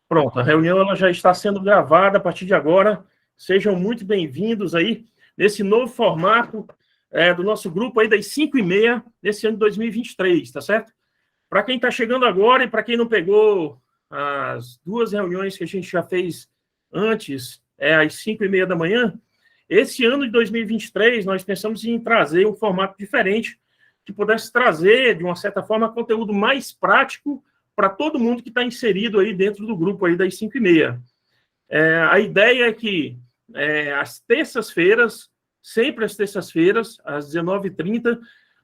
Pronto, a reunião ela já está sendo gravada a partir de agora. Sejam muito bem-vindos aí nesse novo formato do nosso grupo aí das 5h30 desse ano de 2023, tá certo? Para quem está chegando agora e para quem não pegou as duas reuniões que a gente já fez antes, às 5h30 da manhã, esse ano de 2023 nós pensamos em trazer um formato diferente que pudesse trazer, de uma certa forma, conteúdo mais prático para todo mundo que está inserido aí dentro do grupo aí das 5h30. A ideia é que às terças-feiras, sempre às terças-feiras, às 19h30,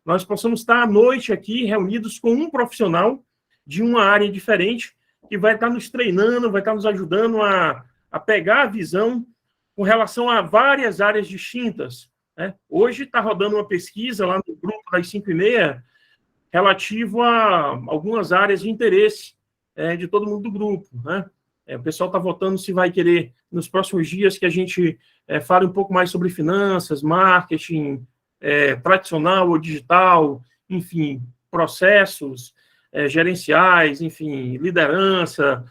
nós possamos estar à noite aqui reunidos com um profissional de uma área diferente que vai estar nos treinando, vai estar nos ajudando a pegar a visão com relação a várias áreas distintas. Né? Hoje está rodando uma pesquisa lá no grupo das 5h30 relativo a algumas áreas de interesse de todo mundo do grupo. Né? O pessoal está votando se vai querer, nos próximos dias, que a gente fale um pouco mais sobre finanças, marketing, tradicional ou digital, enfim, processos gerenciais, enfim, liderança.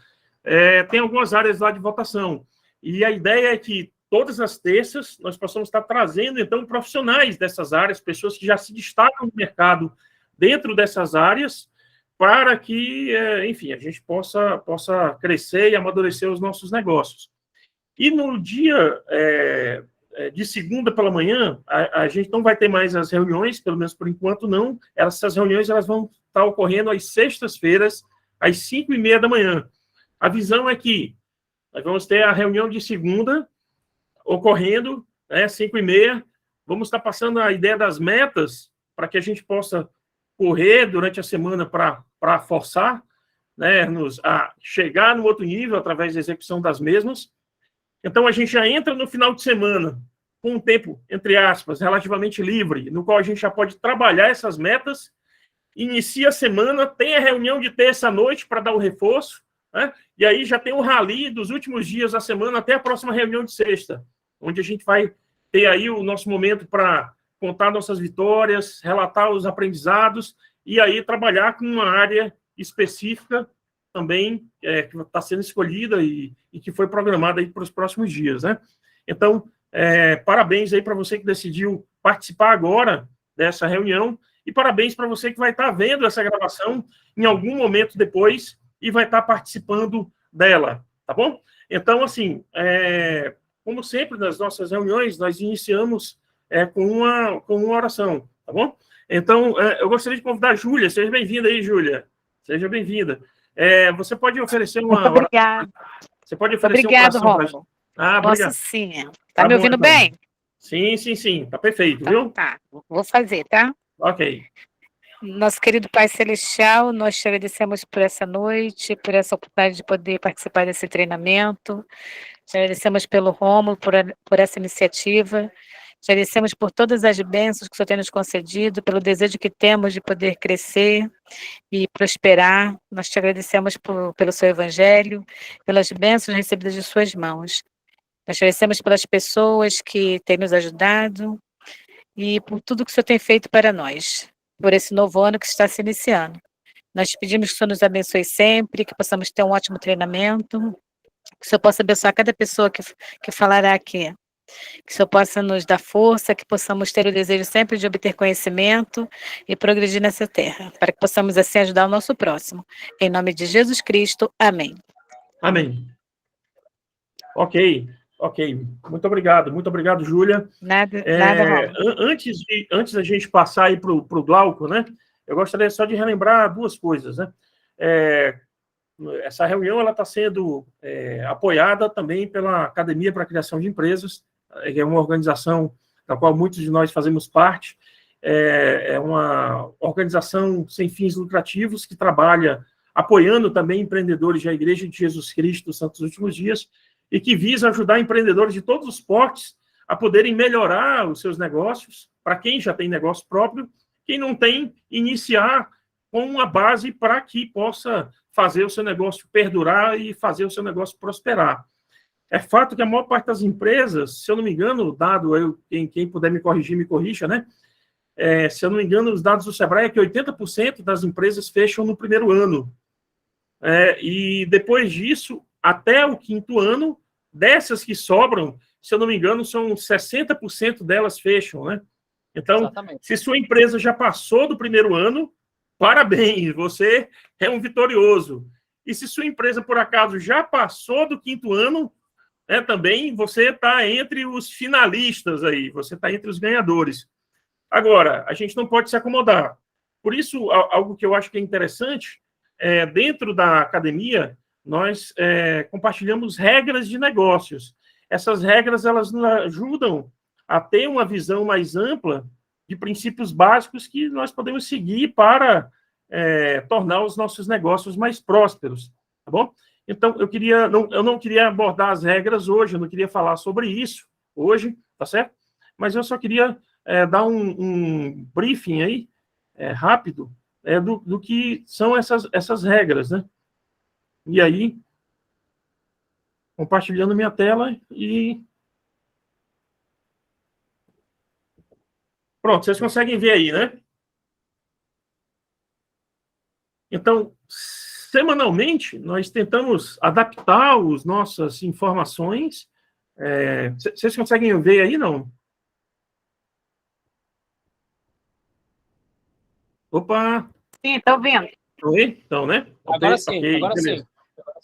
Tem algumas áreas lá de votação. E a ideia é que todas as terças nós possamos estar trazendo, então, profissionais dessas áreas, pessoas que já se destacam no mercado dentro dessas áreas, para que, enfim, a gente possa crescer e amadurecer os nossos negócios. E no dia de segunda pela manhã, a gente não vai ter mais as reuniões, pelo menos por enquanto não. Essas reuniões elas vão estar ocorrendo às sextas-feiras, às 5h30 da manhã. A visão é que nós vamos ter a reunião de segunda ocorrendo, 5h30. Vamos estar passando a ideia das metas para que a gente possa correr durante a semana para forçar, né, a chegar no outro nível através da execução das mesmas. Então, a gente já entra no final de semana com um tempo, entre aspas, relativamente livre, no qual a gente já pode trabalhar essas metas, inicia a semana, tem a reunião de terça-noite para dar o reforço, né? E aí já tem o rally dos últimos dias da semana até a próxima reunião de sexta, onde a gente vai ter aí o nosso momento para contar nossas vitórias, relatar os aprendizados e aí trabalhar com uma área específica também que está sendo escolhida e que foi programada aí para os próximos dias, né? Então, parabéns aí para você que decidiu participar agora dessa reunião e parabéns para você que vai estar vendo essa gravação em algum momento depois e vai estar participando dela, tá bom? Então, assim, como sempre nas nossas reuniões, nós iniciamos com uma oração, tá bom? Então, eu gostaria de convidar a Júlia. Seja bem-vinda aí, Júlia. Seja bem-vinda. Você pode oferecer uma... Muito obrigada. Você pode oferecer obrigado, uma oração Rômulo. obrigado. Posso sim. Tá me ouvindo então. bem? Sim. Tá perfeito, Então, viu? tá. Vou fazer, tá? Ok. Nosso querido Pai Celestial, nós te agradecemos por essa noite, por essa oportunidade de poder participar desse treinamento. Te agradecemos pelo Rômulo, por essa iniciativa. Te agradecemos por todas as bênçãos que o Senhor tem nos concedido, pelo desejo que temos de poder crescer e prosperar. Nós te agradecemos pelo seu evangelho, pelas bênçãos recebidas de suas mãos. Nós te agradecemos pelas pessoas que têm nos ajudado e por tudo que o Senhor tem feito para nós, por esse novo ano que está se iniciando. Nós te pedimos que o Senhor nos abençoe sempre, que possamos ter um ótimo treinamento, que o Senhor possa abençoar cada pessoa que falará aqui. Que o Senhor possa nos dar força, que possamos ter o desejo sempre de obter conhecimento e progredir nessa terra, para que possamos assim ajudar o nosso próximo. Em nome de Jesus Cristo, amém. Amém. Ok. Muito obrigado, Júlia. Nada, Rômulo. Antes da gente passar aí para o Glauco, né? Eu gostaria só de relembrar duas coisas, né? Essa reunião ela está sendo apoiada também pela Academia para a Criação de Empresas, que é uma organização da qual muitos de nós fazemos parte. É uma organização sem fins lucrativos que trabalha apoiando também empreendedores da Igreja de Jesus Cristo dos Santos Últimos Dias e que visa ajudar empreendedores de todos os portes a poderem melhorar os seus negócios, para quem já tem negócio próprio, quem não tem, iniciar com uma base para que possa fazer o seu negócio perdurar e fazer o seu negócio prosperar. É fato que a maior parte das empresas, se eu não me engano, dado, quem puder me corrigir, me corrija, né? Se eu não me engano, os dados do Sebrae é que 80% das empresas fecham no primeiro ano. E depois disso, até o 5º ano, dessas que sobram, se eu não me engano, são 60% delas fecham, né? Então, exatamente, se sua empresa já passou do 1º ano, parabéns, você é um vitorioso. E se sua empresa, por acaso, já passou do 5º ano, também você está entre os finalistas aí, você está entre os ganhadores. Agora, a gente não pode se acomodar. Por isso, algo que eu acho que é interessante, dentro da academia, nós compartilhamos regras de negócios. Essas regras, elas nos ajudam a ter uma visão mais ampla de princípios básicos que nós podemos seguir para tornar os nossos negócios mais prósperos, tá bom? Então, eu não queria abordar as regras hoje, eu não queria falar sobre isso hoje, tá certo? Mas eu só queria dar um briefing aí, rápido, do que são essas regras, né? E aí, compartilhando minha tela e... Pronto, vocês conseguem ver aí, né? Então, semanalmente, nós tentamos adaptar as nossas informações. Vocês conseguem ver aí, não? Opa! Sim, estou vendo. Oi? Então, né? Agora sim, okay, agora beleza. sim.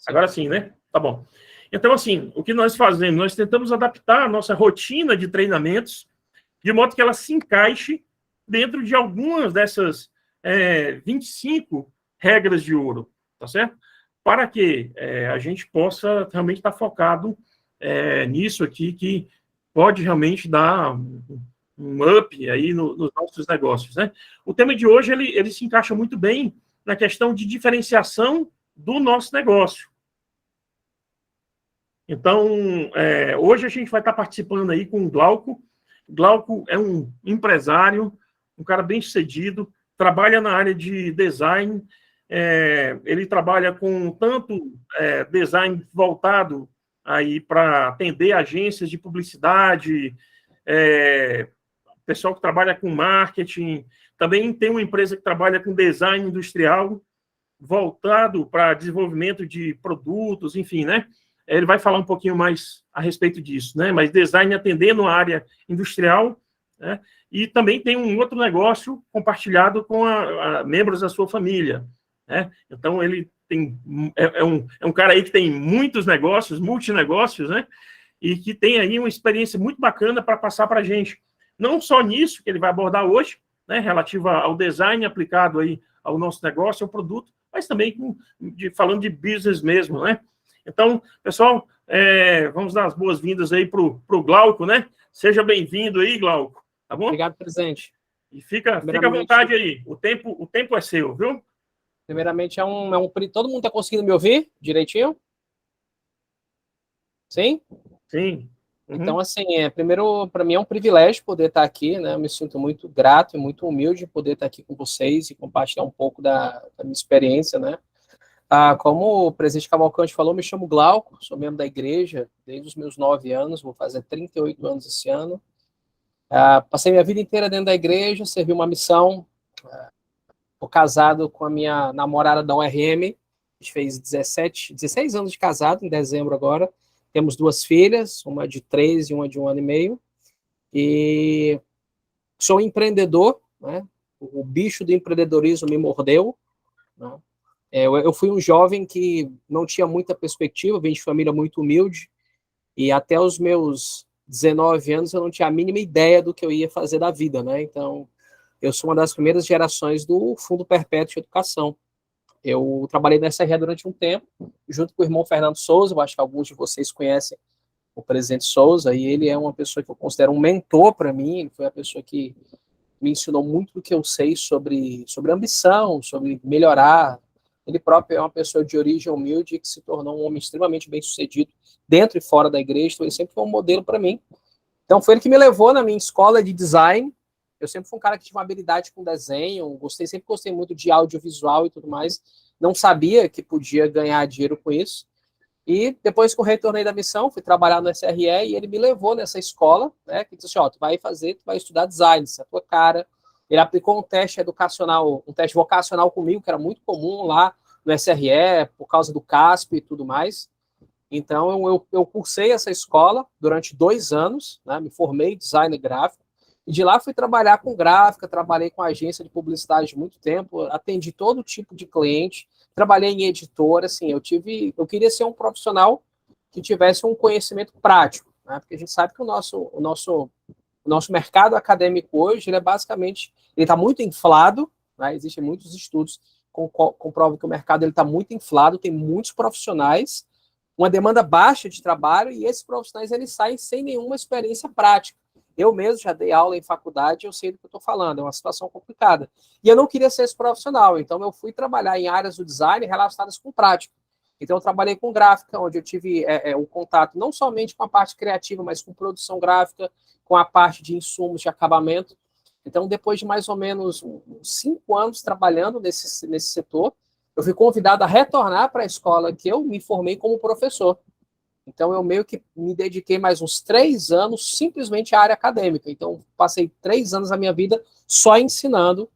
Agora sim, né? Tá bom. Então, assim, o que nós fazemos? Nós tentamos adaptar a nossa rotina de treinamentos de modo que ela se encaixe dentro de algumas dessas 25 regras de ouro, tá certo? Para que a gente possa realmente estar focado nisso aqui, que pode realmente dar um up aí nos nossos negócios, né? O tema de hoje, ele se encaixa muito bem na questão de diferenciação do nosso negócio. Então, hoje a gente vai estar participando aí com o Glauco. Glauco é um empresário, um cara bem sucedido, trabalha na área de design, ele trabalha com tanto design voltado aí para atender agências de publicidade, pessoal que trabalha com marketing, também tem uma empresa que trabalha com design industrial, voltado para desenvolvimento de produtos, enfim, né? Ele vai falar um pouquinho mais a respeito disso, né? Mas design atendendo a área industrial, né? E também tem um outro negócio compartilhado com membros da sua família, né? Então, ele é um cara aí que tem muitos negócios, multinegócios, né? E que tem aí uma experiência muito bacana para passar para a gente. Não só nisso que ele vai abordar hoje, né? Relativa ao design aplicado aí ao nosso negócio, ao produto, mas também falando de business mesmo, né? Então, pessoal, vamos dar as boas-vindas aí para o Glauco, né? Seja bem-vindo aí, Glauco, tá bom? Obrigado, presidente. E fica à vontade aí, o tempo é seu, viu? Primeiramente, todo mundo está conseguindo me ouvir direitinho? Sim? Sim. Uhum. Então, assim, primeiro, para mim é um privilégio poder estar aqui, né? Eu me sinto muito grato e muito humilde de poder estar aqui com vocês e compartilhar um pouco da minha experiência, né? Como o presidente Cavalcante falou, me chamo Glauco, sou membro da igreja desde os meus 9 anos, vou fazer 38 anos esse ano. Passei minha vida inteira dentro da igreja, servi uma missão, estou casado com a minha namorada da URM, a gente fez 16 anos de casado, em dezembro agora, temos 2 filhas, uma de 3 e uma de 1 ano e meio, e sou empreendedor, né? O bicho do empreendedorismo me mordeu, né? Eu fui um jovem que não tinha muita perspectiva, vim de família muito humilde, e até os meus 19 anos eu não tinha a mínima ideia do que eu ia fazer da vida, né? Então, eu sou uma das primeiras gerações do Fundo Perpétuo de Educação. Eu trabalhei na SRE durante um tempo, junto com o irmão Fernando Souza, eu acho que alguns de vocês conhecem o presidente Souza, e ele é uma pessoa que eu considero um mentor para mim, ele foi a pessoa que me ensinou muito do que eu sei sobre ambição, sobre melhorar. Ele próprio é uma pessoa de origem humilde que se tornou um homem extremamente bem-sucedido dentro e fora da igreja, então ele sempre foi um modelo para mim. Então foi ele que me levou na minha escola de design. Eu sempre fui um cara que tinha uma habilidade com desenho, sempre gostei muito de audiovisual e tudo mais. Não sabia que podia ganhar dinheiro com isso. E depois que eu retornei da missão, fui trabalhar no SRE e ele me levou nessa escola, né, que disse assim, tu vai estudar design, isso é a tua cara. Ele aplicou um teste educacional, um teste vocacional comigo, que era muito comum lá no SRE, por causa do CASP e tudo mais. Então, eu cursei essa escola durante 2 anos, né, me formei em design gráfico, e de lá fui trabalhar com gráfica, trabalhei com agência de publicidade muito tempo, atendi todo tipo de cliente, trabalhei em editora, assim, eu queria ser um profissional que tivesse um conhecimento prático, né, porque a gente sabe que o nosso mercado acadêmico hoje, ele é basicamente, ele está muito inflado, né, existem muitos estudos que comprovam que o mercado está muito inflado, tem muitos profissionais, uma demanda baixa de trabalho, e esses profissionais eles saem sem nenhuma experiência prática. Eu mesmo já dei aula em faculdade, eu sei do que eu estou falando, é uma situação complicada. E eu não queria ser esse profissional, então eu fui trabalhar em áreas do design relacionadas com prática. Então eu trabalhei com gráfica, onde eu tive um contato não somente com a parte criativa, mas com produção gráfica, com a parte de insumos de acabamento. Então, depois de mais ou menos 5 anos trabalhando nesse setor, eu fui convidado a retornar para a escola que eu me formei como professor. Então, eu meio que me dediquei mais uns 3 anos simplesmente à área acadêmica. Então, passei 3 anos da minha vida só ensinando,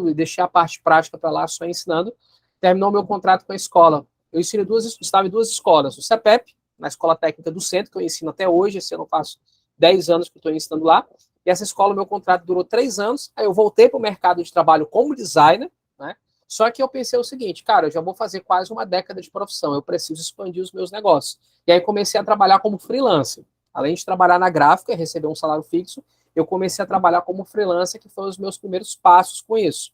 e deixei a parte prática para lá, só ensinando. Terminou meu contrato com a escola. Eu estava em 2 escolas, o CEPEP, na Escola Técnica do Centro, que eu ensino até hoje, esse ano eu faço 10 anos que eu estou ensinando lá. E essa escola, meu contrato durou 3 anos, aí eu voltei para o mercado de trabalho como designer, né? Só que eu pensei o seguinte, cara, eu já vou fazer quase uma década de profissão, eu preciso expandir os meus negócios. E aí comecei a trabalhar como freelancer. Além de trabalhar na gráfica e receber um salário fixo, eu comecei a trabalhar como freelancer, que foram os meus primeiros passos com isso.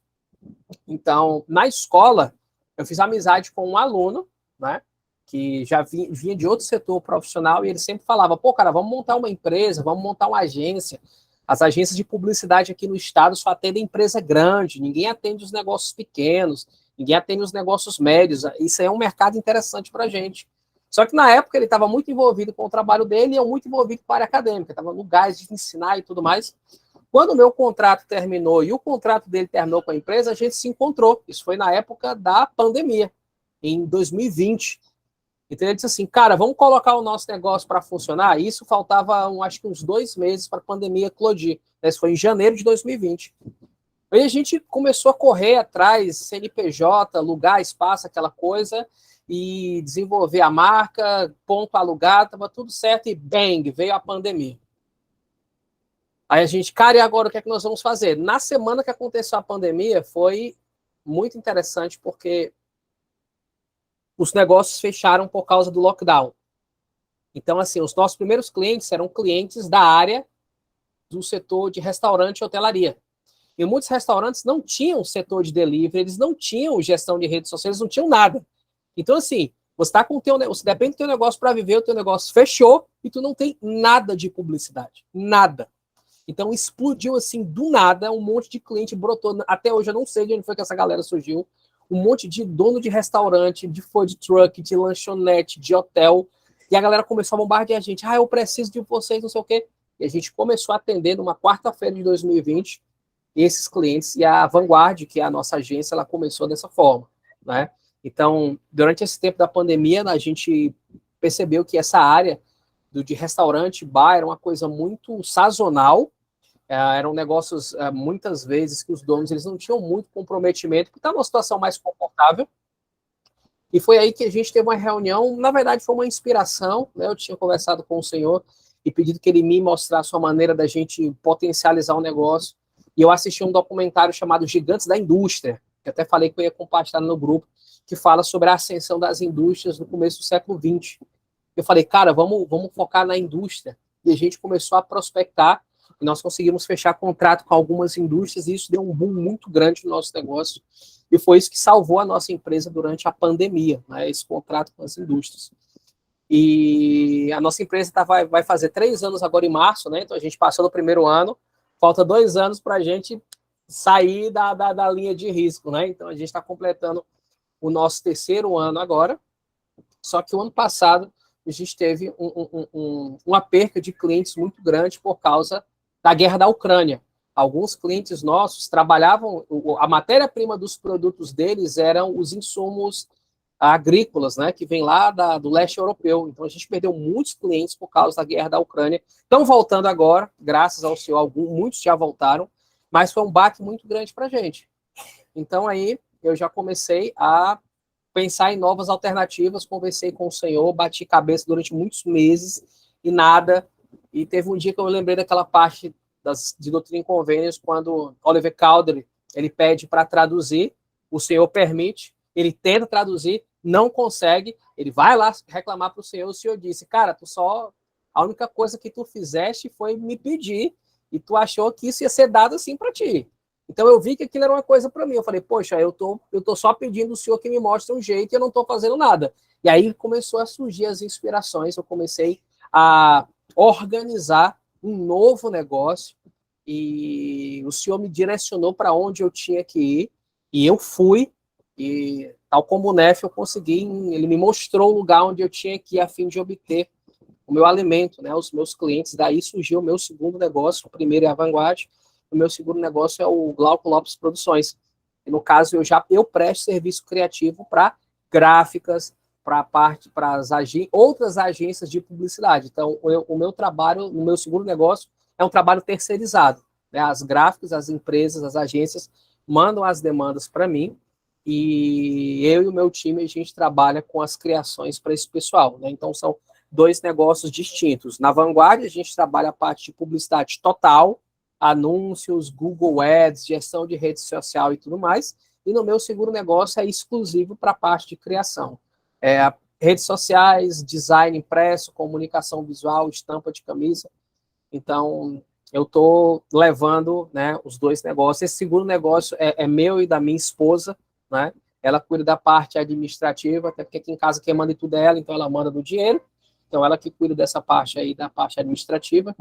Então, na escola, eu fiz amizade com um aluno, né, que já vinha de outro setor profissional, e ele sempre falava, pô, cara, vamos montar uma empresa, vamos montar uma agência. As agências de publicidade aqui no estado só atendem empresa grande, ninguém atende os negócios pequenos, ninguém atende os negócios médios. Isso aí é um mercado interessante para a gente. Só que na época ele estava muito envolvido com o trabalho dele e eu muito envolvido com a área acadêmica, estava no gás de ensinar e tudo mais. Quando o meu contrato terminou e o contrato dele terminou com a empresa, a gente se encontrou. Isso foi na época da pandemia, em 2020. Então ele disse assim, cara, vamos colocar o nosso negócio para funcionar? E isso faltava, acho que uns 2 meses para a pandemia eclodir. Isso foi em janeiro de 2020. Aí a gente começou a correr atrás, CNPJ, alugar espaço, aquela coisa, e desenvolver a marca, ponto alugado, estava tudo certo, e bang, veio a pandemia. Aí a gente, cara, e agora o que é que nós vamos fazer? Na semana que aconteceu a pandemia, foi muito interessante, porque os negócios fecharam por causa do lockdown. Então, assim, os nossos primeiros clientes eram clientes da área do setor de restaurante e hotelaria. E muitos restaurantes não tinham setor de delivery, eles não tinham gestão de redes sociais, eles não tinham nada. Então, assim, você depende do teu negócio para viver, o teu negócio fechou e tu não tem nada de publicidade. Nada. Então, explodiu, assim, do nada, um monte de cliente brotou. Até hoje eu não sei de onde foi que essa galera surgiu. Um monte de dono de restaurante, de food truck, de lanchonete, de hotel. E a galera começou a bombardear a gente. Eu preciso de vocês, não sei o quê. E a gente começou a atender numa quarta-feira de 2020 esses clientes. E a Vanguard, que é a nossa agência, ela começou dessa forma, né? Então, durante esse tempo da pandemia, a gente percebeu que essa área de restaurante, bar, era uma coisa muito sazonal. Eram negócios, muitas vezes, que os donos eles não tinham muito comprometimento, porque está numa situação mais confortável. E foi aí que a gente teve uma reunião, na verdade foi uma inspiração, né? Eu tinha conversado com o senhor e pedido que ele me mostrasse uma maneira da gente potencializar o negócio. E eu assisti um documentário chamado Gigantes da Indústria, que até falei que eu ia compartilhar no grupo, que fala sobre a ascensão das indústrias no começo do século XX. Eu falei, cara, vamos focar na indústria. E a gente começou a prospectar, e nós conseguimos fechar contrato com algumas indústrias, e isso deu um boom muito grande no nosso negócio. E foi isso que salvou a nossa empresa durante a pandemia, né, esse contrato com as indústrias. E a nossa empresa vai fazer 3 anos agora em março, né? Então a gente passou no primeiro ano, falta 2 anos para a gente sair da linha de risco, né? Então a gente está completando o nosso 3º ano agora. Só que o ano passado a gente teve uma perca de clientes muito grande por causa da guerra da Ucrânia. Alguns clientes nossos trabalhavam, a matéria-prima dos produtos deles eram os insumos agrícolas, né, que vem lá do leste europeu. Então a gente perdeu muitos clientes por causa da guerra da Ucrânia. Estão voltando agora, graças ao senhor, muitos já voltaram, mas foi um baque muito grande para a gente. Então aí eu já comecei a pensar em novas alternativas, conversei com o senhor, bati cabeça durante muitos meses e nada. E teve um dia que eu lembrei daquela parte de Doutrina e Convênios, quando Oliver Cowdery, ele pede para traduzir, o senhor permite, ele tenta traduzir, não consegue, ele vai lá reclamar para o senhor disse, cara, a única coisa que tu fizeste foi me pedir, e tu achou que isso ia ser dado assim para ti. Então eu vi que aquilo era uma coisa para mim, eu falei, poxa, eu tô só pedindo o senhor que me mostre um jeito e eu não estou fazendo nada. E aí começou a surgir as inspirações, eu comecei a organizar um novo negócio, e o senhor me direcionou para onde eu tinha que ir, e eu fui, e tal como o Nef, eu consegui, ele me mostrou o lugar onde eu tinha que ir a fim de obter o meu alimento, né, os meus clientes. Daí surgiu o meu segundo negócio, o primeiro é a Vanguard, o meu segundo negócio é o Glauco Lopes Produções. E no caso, eu presto serviço criativo para gráficas, para outras agências de publicidade. Então, o meu trabalho, no meu segundo negócio, é um trabalho terceirizado, né? As gráficas, as empresas, as agências mandam as demandas para mim, e eu e o meu time, a gente trabalha com as criações para esse pessoal, né? Então, são dois negócios distintos. Na Vanguard, a gente trabalha a parte de publicidade total, anúncios, Google Ads, gestão de rede social e tudo mais. E no meu segundo negócio é exclusivo para a parte de criação. Redes sociais, design impresso, comunicação visual, estampa de camisa. Então, eu estou levando, né, os dois negócios. Esse segundo negócio é meu e da minha esposa, né? Ela cuida da parte administrativa, até porque aqui em casa quem manda tudo é ela, então ela manda do dinheiro. Então, ela que cuida dessa parte aí, da parte administrativa.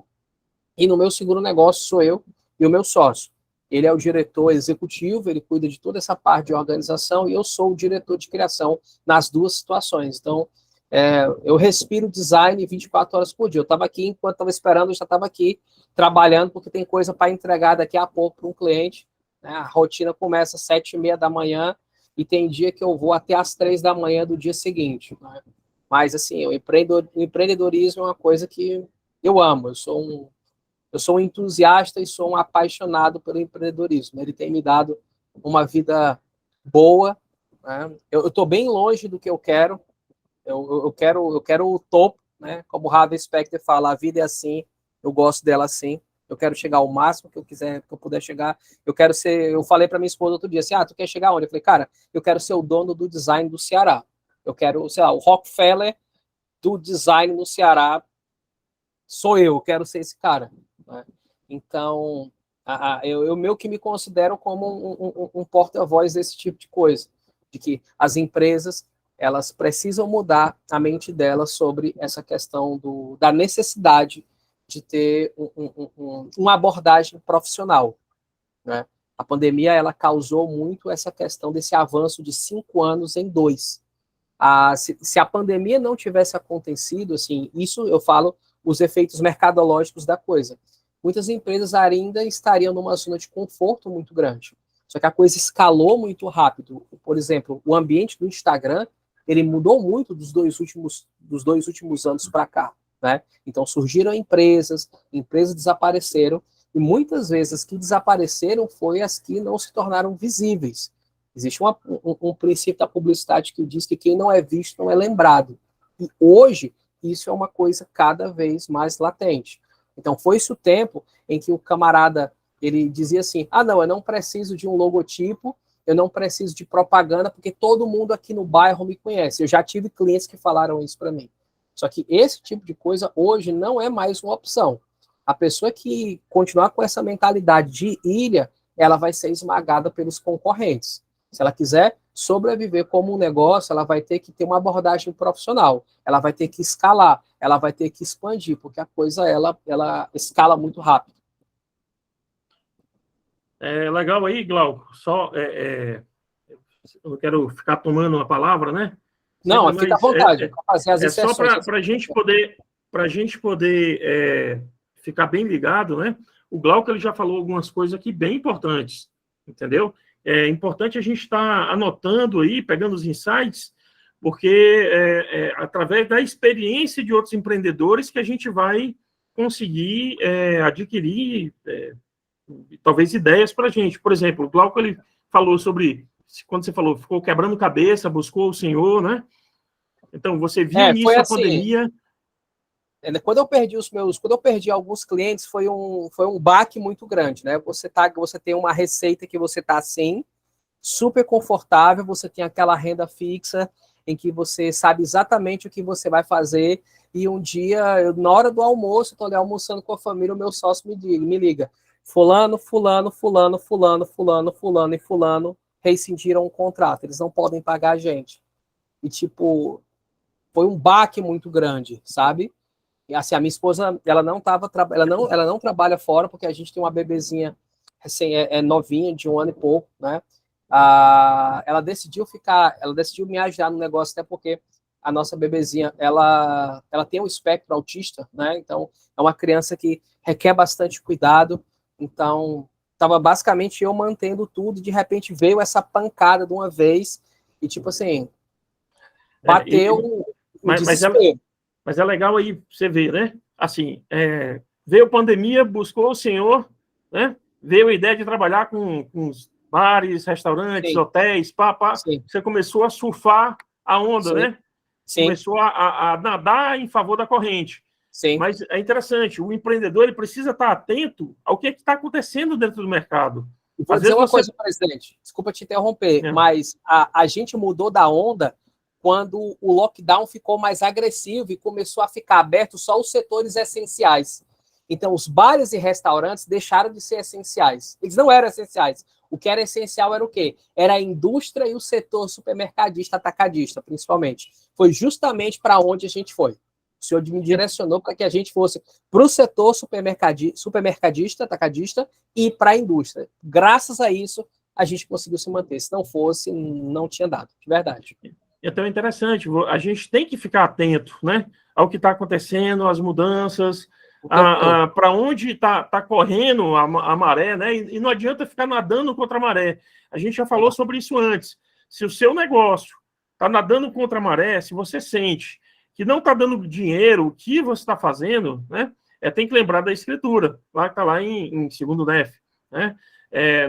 E no meu segundo negócio sou eu e o meu sócio. Ele é o diretor executivo, ele cuida de toda essa parte de organização, e eu sou o diretor de criação nas duas situações. Então, eu respiro design 24 horas por dia. Eu estava aqui, enquanto estava esperando, eu já estava aqui trabalhando, porque tem coisa para entregar daqui a pouco para um cliente, né? A rotina começa às 7h30 da manhã, e tem dia que eu vou até às 3 da manhã do dia seguinte, né? Mas, assim, o empreendedorismo é uma coisa que eu amo. Eu sou um entusiasta e sou um apaixonado pelo empreendedorismo. Ele tem me dado uma vida boa, né? Eu estou bem longe do que eu quero. Eu quero o topo, né? Como o Harvey Specter fala, a vida é assim, eu gosto dela assim. Eu quero chegar ao máximo que eu puder chegar. Eu falei para minha esposa outro dia assim, tu quer chegar onde? Eu falei, cara, eu quero ser o dono do design do Ceará. Eu quero, sei lá, o Rockefeller do design no Ceará sou eu quero ser esse cara, né? Então, eu meio que me considero como um porta-voz desse tipo de coisa, de que as empresas, elas precisam mudar a mente delas sobre essa questão da necessidade de ter uma abordagem profissional, né? A pandemia, ela causou muito essa questão desse avanço de 5 anos em 2. Se a pandemia não tivesse acontecido, assim, isso eu falo os efeitos mercadológicos da coisa. Muitas empresas ainda estariam numa zona de conforto muito grande. Só que a coisa escalou muito rápido. Por exemplo, o ambiente do Instagram, ele mudou muito dos dois últimos anos para cá, né? Então surgiram empresas desapareceram, e muitas vezes as que desapareceram foi as que não se tornaram visíveis. Existe um princípio da publicidade que diz que quem não é visto não é lembrado. E hoje, isso é uma coisa cada vez mais latente. Então, foi-se o tempo em que o camarada, ele dizia assim, não, eu não preciso de um logotipo, eu não preciso de propaganda, porque todo mundo aqui no bairro me conhece. Eu já tive clientes que falaram isso para mim. Só que esse tipo de coisa hoje não é mais uma opção. A pessoa que continuar com essa mentalidade de ilha, ela vai ser esmagada pelos concorrentes. Se ela quiser sobreviver como um negócio, ela vai ter que ter uma abordagem profissional, ela vai ter que escalar, ela vai ter que expandir, porque a coisa, ela escala muito rápido. Legal aí, Glauco. Só, eu não quero ficar tomando a palavra, né? Não, fica à vontade, para fazer as só inserções. para a gente poder ficar bem ligado, né? O Glauco, ele já falou algumas coisas aqui bem importantes, entendeu? É importante a gente estar anotando aí, pegando os insights, porque através da experiência de outros empreendedores que a gente vai conseguir adquirir talvez ideias para a gente. Por exemplo, o Glauco, ele falou sobre quando você falou, ficou quebrando cabeça, buscou o Senhor, né? Então, você viu nisso a assim, pandemia. Quando eu perdi alguns clientes, foi um baque muito grande, né? Você tem uma receita que você tá assim, super confortável, você tem aquela renda fixa em que você sabe exatamente o que você vai fazer, e um dia, na hora do almoço, eu tô ali almoçando com a família, o meu sócio me liga, fulano e fulano rescindiram o contrato, eles não podem pagar a gente. E, tipo, foi um baque muito grande, sabe? E, assim, a minha esposa, ela não trabalha fora, porque a gente tem uma bebezinha novinha, de 1 ano e pouco, né? Ela decidiu me ajudar no negócio, até porque a nossa bebezinha, ela tem um espectro autista, né? Então, é uma criança que requer bastante cuidado. Então, estava basicamente eu mantendo tudo, e de repente veio essa pancada de uma vez, e tipo assim, bateu o desespero. Mas é legal aí você ver, né? Assim, veio a pandemia, buscou o Senhor, né? Veio a ideia de trabalhar com os bares, restaurantes, Sim. hotéis, Sim. Você começou a surfar a onda, Sim. né? Sim. Começou a nadar em favor da corrente. Sim. Mas é interessante, o empreendedor ele precisa estar atento ao que está acontecendo dentro do mercado. Vou dizer uma coisa, presidente, desculpa te interromper, mas a gente mudou da onda quando o lockdown ficou mais agressivo e começou a ficar aberto só os setores essenciais. Então, os bares e restaurantes deixaram de ser essenciais. Eles não eram essenciais. O que era essencial era o quê? Era a indústria e o setor supermercadista, atacadista, principalmente. Foi justamente para onde a gente foi. O senhor me direcionou para que a gente fosse para o setor supermercadista, atacadista e para a indústria. Graças a isso, a gente conseguiu se manter. Se não fosse, não tinha dado, de verdade. Então é interessante, a gente tem que ficar atento, né, ao que está acontecendo, às mudanças, para onde está correndo a maré, né? E não adianta ficar nadando contra a maré. A gente já falou sobre isso antes. Se o seu negócio está nadando contra a maré, se você sente que não está dando dinheiro, o que você está fazendo, né? Tem que lembrar da escritura, lá que está lá em 2 Nef, né?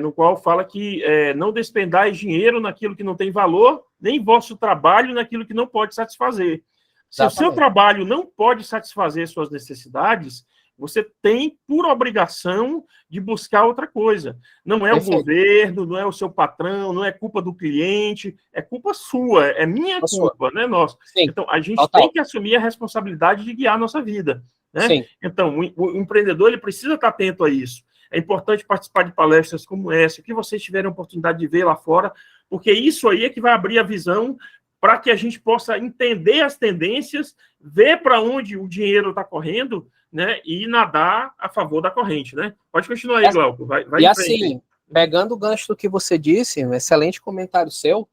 No qual fala que não despendais dinheiro naquilo que não tem valor, nem vosso trabalho naquilo que não pode satisfazer. Se o seu trabalho não pode satisfazer suas necessidades, você tem por obrigação de buscar outra coisa. Não é o governo, não é o seu patrão, não é culpa do cliente, é culpa sua, é minha culpa, não é nossa. Então, a gente tem que assumir a responsabilidade de guiar a nossa vida, né? Então, o empreendedor ele precisa estar atento a isso. É importante participar de palestras como essa, que vocês tiverem a oportunidade de ver lá fora, porque isso aí é que vai abrir a visão para que a gente possa entender as tendências, ver para onde o dinheiro está correndo, né, e nadar a favor da corrente, né? Pode continuar aí, Glauco. Vai e assim, pegando o gancho do que você disse, um excelente comentário seu,